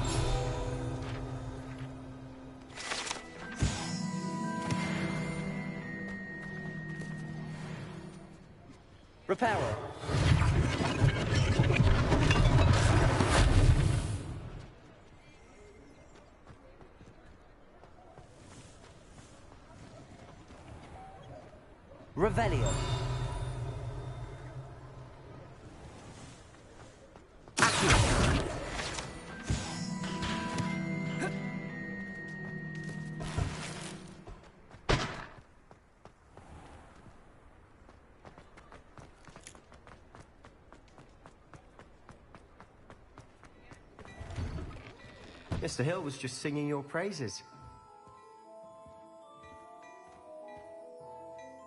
S2: Reparo. Revelio.
S11: Mr. Hill was just singing your praises.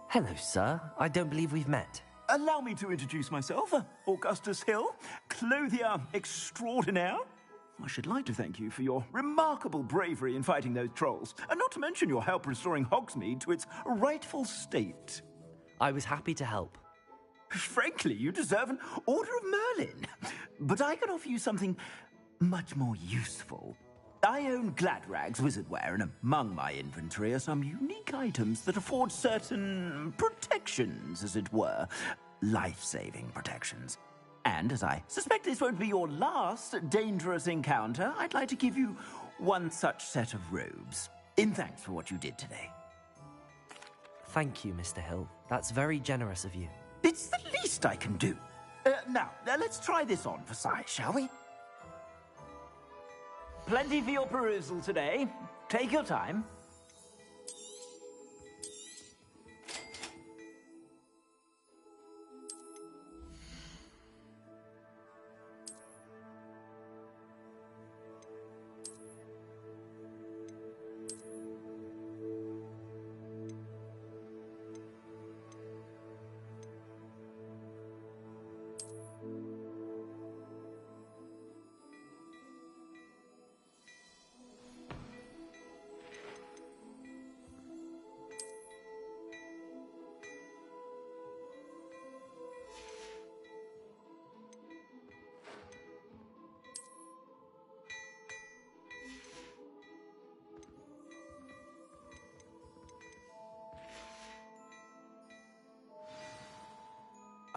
S2: Hello, sir. I don't believe we've met.
S14: Allow me to introduce myself, Augustus Hill, clothier extraordinaire. I should like to thank you for your remarkable bravery in fighting those trolls, and not to mention your help restoring Hogsmeade to its rightful state.
S2: I was happy to help.
S14: Frankly, you deserve an Order of Merlin. But I can offer you something much more useful. I own Gladrag's wizardware, and among my inventory are some unique items that afford certain protections, as it were. Life-saving protections. And as I suspect this won't be your last dangerous encounter, I'd like to give you one such set of robes, in thanks for what you did today.
S2: Thank you, Mr. Hill. That's very generous of you.
S14: It's the least I can do. Now, let's try this on for size, shall we? Plenty for your perusal today. Take your time.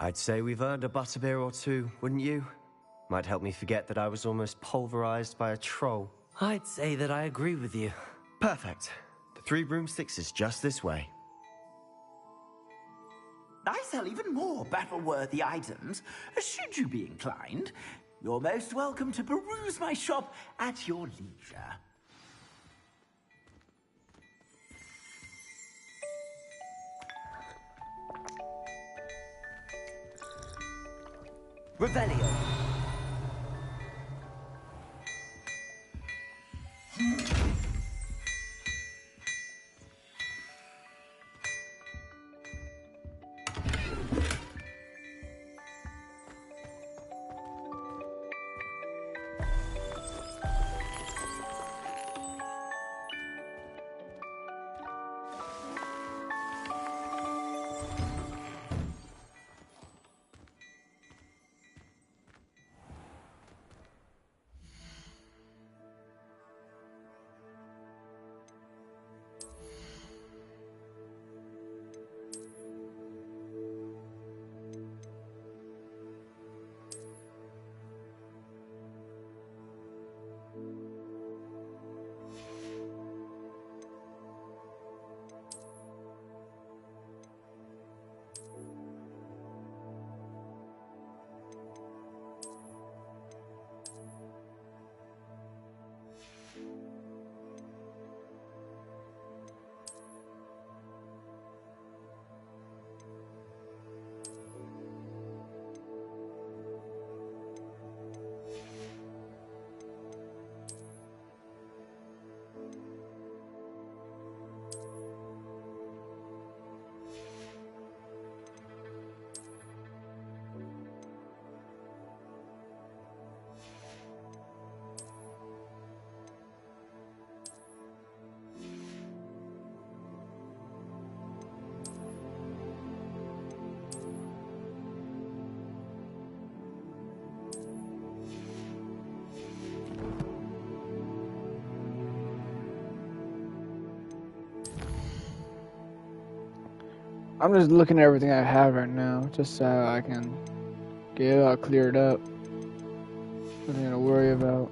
S11: I'd say we've earned a butterbeer or two, wouldn't you? Might help me forget that I was almost pulverized by a troll.
S2: I'd say that I agree with you.
S11: Perfect. The 3 broomsticks is just this way.
S14: I sell even more battle-worthy items. Should you be inclined, you're most welcome to peruse my shop at your leisure.
S1: Revelio.
S4: I'm just looking at everything I have right now, just so I can get it all cleared up. Nothing to worry about.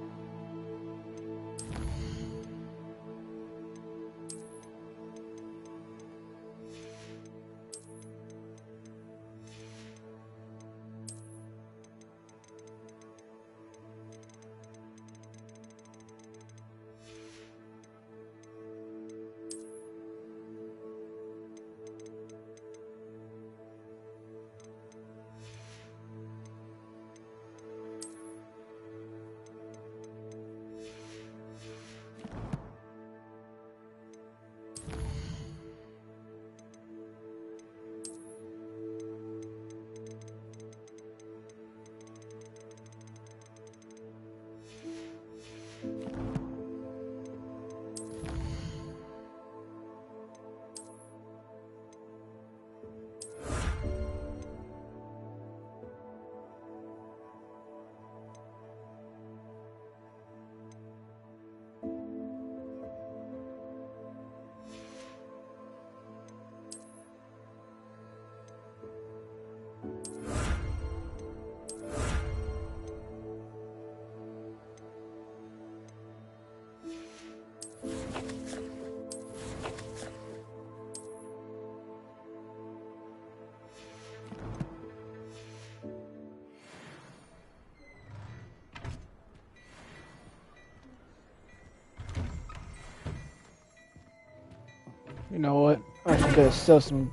S4: You know what? I'm gonna sell some.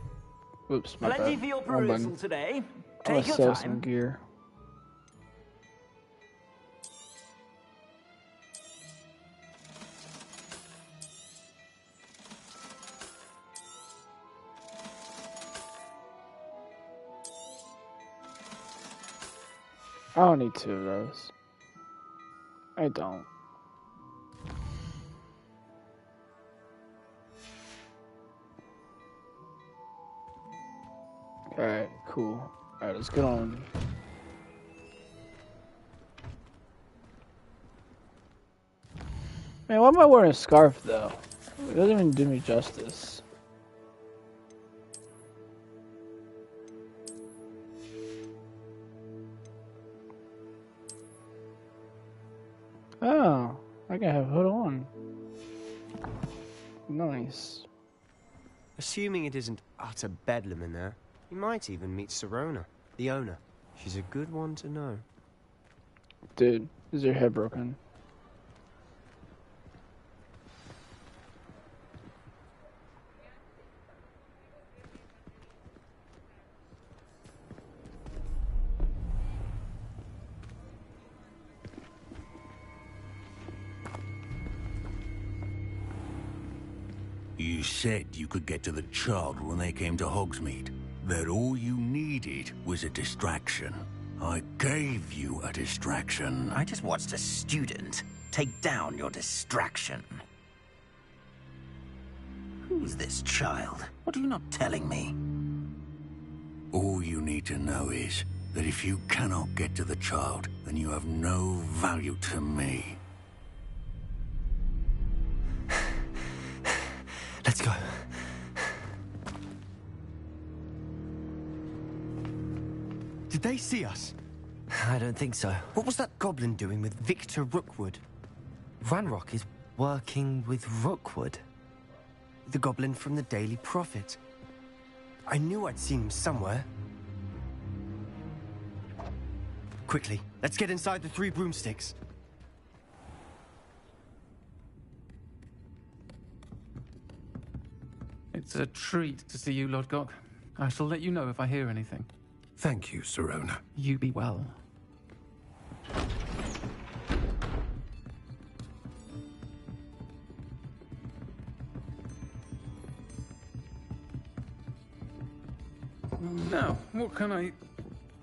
S4: Oops, my
S23: Plenty
S4: bad.
S23: for your
S4: Wrong
S23: perusal
S4: button.
S23: today.
S4: I'm
S23: Take
S4: gonna
S23: your
S4: sell
S23: time.
S4: some gear. I don't need 2 of those. I don't. Alright, cool. Alright, let's get on. Man, why am I wearing a scarf though? It doesn't even do me justice. Oh, I can have a hood on. Nice.
S18: Assuming it isn't utter bedlam in there, you might even meet Sirona, the owner. She's a good one to know.
S4: Dude, is your head broken?
S15: You said you could get to the child when they came to Hogsmeade. That all you needed was a distraction. I gave you a distraction.
S23: I just watched a student take down your distraction. Who's this child? What are you not telling me?
S15: All you need to know is that if you cannot get to the child, then you have no value to me.
S18: Let's go. Did they see us?
S2: I don't think so.
S18: What was that goblin doing with Victor Rookwood?
S2: Ranrock is working with Rookwood.
S18: The goblin from the Daily Prophet. I knew I'd seen him somewhere. Quickly, let's get inside the 3 broomsticks.
S20: It's a treat to see you, Lodgok. I shall let you know if I hear anything.
S5: Thank you, Sirona.
S20: You be well. Now, what can I...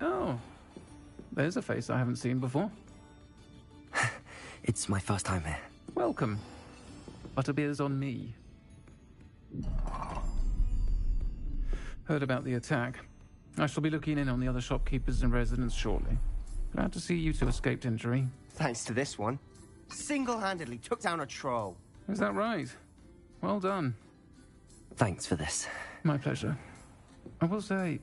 S20: Oh, there's a face I haven't seen before.
S2: It's my first time here.
S20: Welcome. Butterbeer's on me. Heard about the attack. I shall be looking in on the other shopkeepers and residents shortly. Glad to see you two escaped injury.
S18: Thanks to this one. Single-handedly took down a troll.
S20: Is that right? Well done.
S2: Thanks for this.
S20: My pleasure. I will say,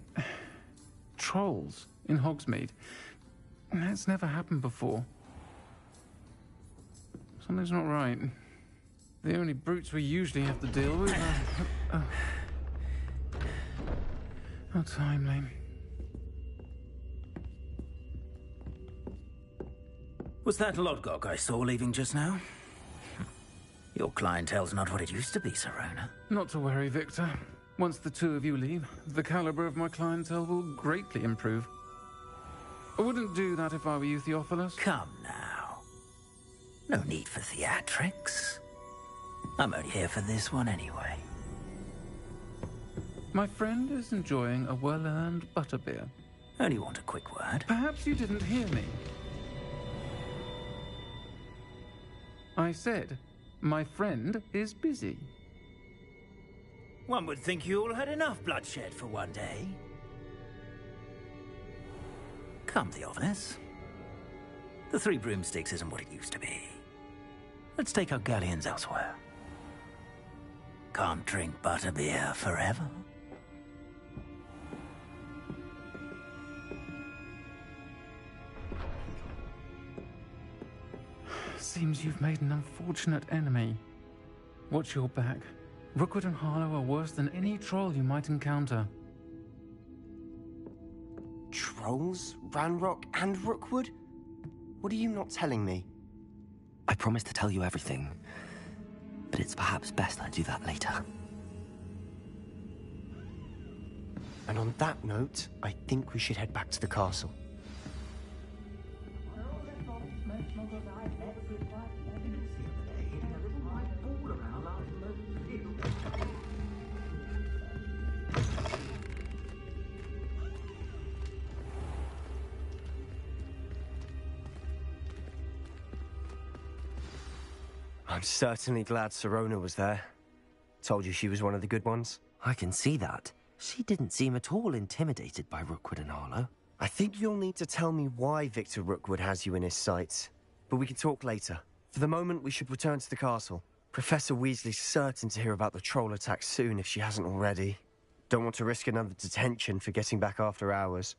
S20: trolls in Hogsmeade. That's never happened before. Something's not right. The only brutes we usually have to deal with are... How timely.
S23: Was that Lodgok I saw leaving just now? Your clientele's not what it used to be, Sirona.
S20: Not to worry, Victor. Once the 2 of you leave, the caliber of my clientele will greatly improve. I wouldn't do that if I were you, Theophilus.
S23: Come now. No need for theatrics. I'm only here for this one anyway.
S20: My friend is enjoying a well-earned butterbeer.
S23: Only want a quick word.
S20: Perhaps you didn't hear me. I said, my friend is busy.
S23: One would think you all had enough bloodshed for one day. Come, Theophilus. The 3 broomsticks isn't what it used to be. Let's take our galleons elsewhere. Can't drink butterbeer forever.
S20: Seems you've made an unfortunate enemy. Watch your back. Rookwood and Harlow are worse than any troll you might encounter.
S18: Trolls? Ranrock and Rookwood? What are you not telling me?
S2: I promised to tell you everything, but it's perhaps best I do that later.
S18: And on that note, I think we should head back to the castle. I'm certainly glad Sirona was there. Told you she was one of the good ones.
S2: I can see that. She didn't seem at all intimidated by Rookwood and Arlo.
S18: I think you'll need to tell me why Victor Rookwood has you in his sights. But we can talk later. For the moment, we should return to the castle. Professor Weasley's certain to hear about the troll attack soon if she hasn't already. Don't want to risk another detention for getting back after hours.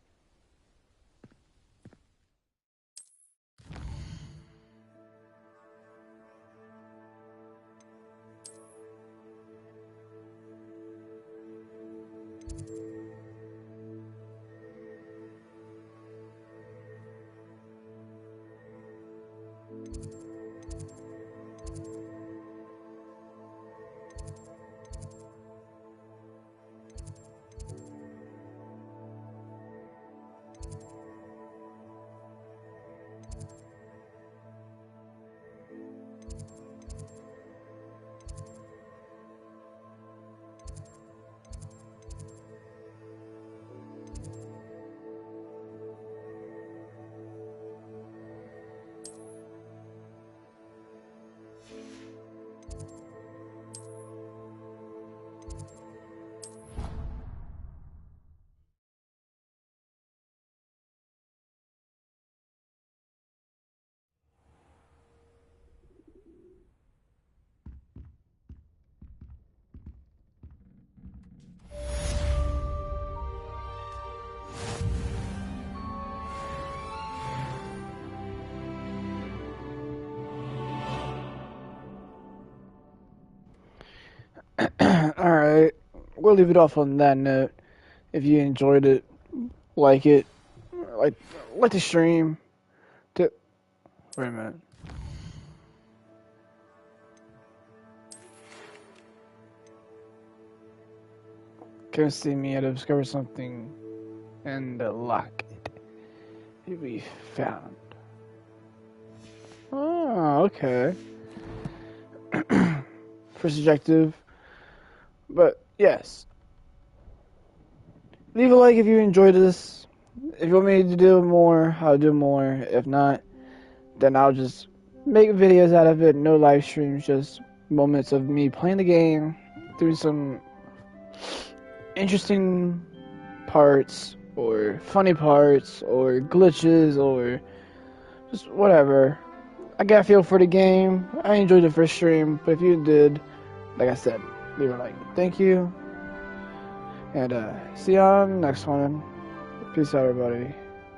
S4: Alright, we'll leave it off on that note. If you enjoyed it, like the stream. Wait a minute. Come see me, I discovered something in the locket we found. Oh, okay. First objective. But, yes. Leave a like if you enjoyed this. If you want me to do more, I'll do more. If not, then I'll just make videos out of it. No live streams, just moments of me playing the game, doing some interesting parts, or funny parts, or glitches, or just whatever. I got a feel for the game. I enjoyed the first stream, but if you did, like I said, leave a like. Thank you. And see you on the next one. Peace out, everybody.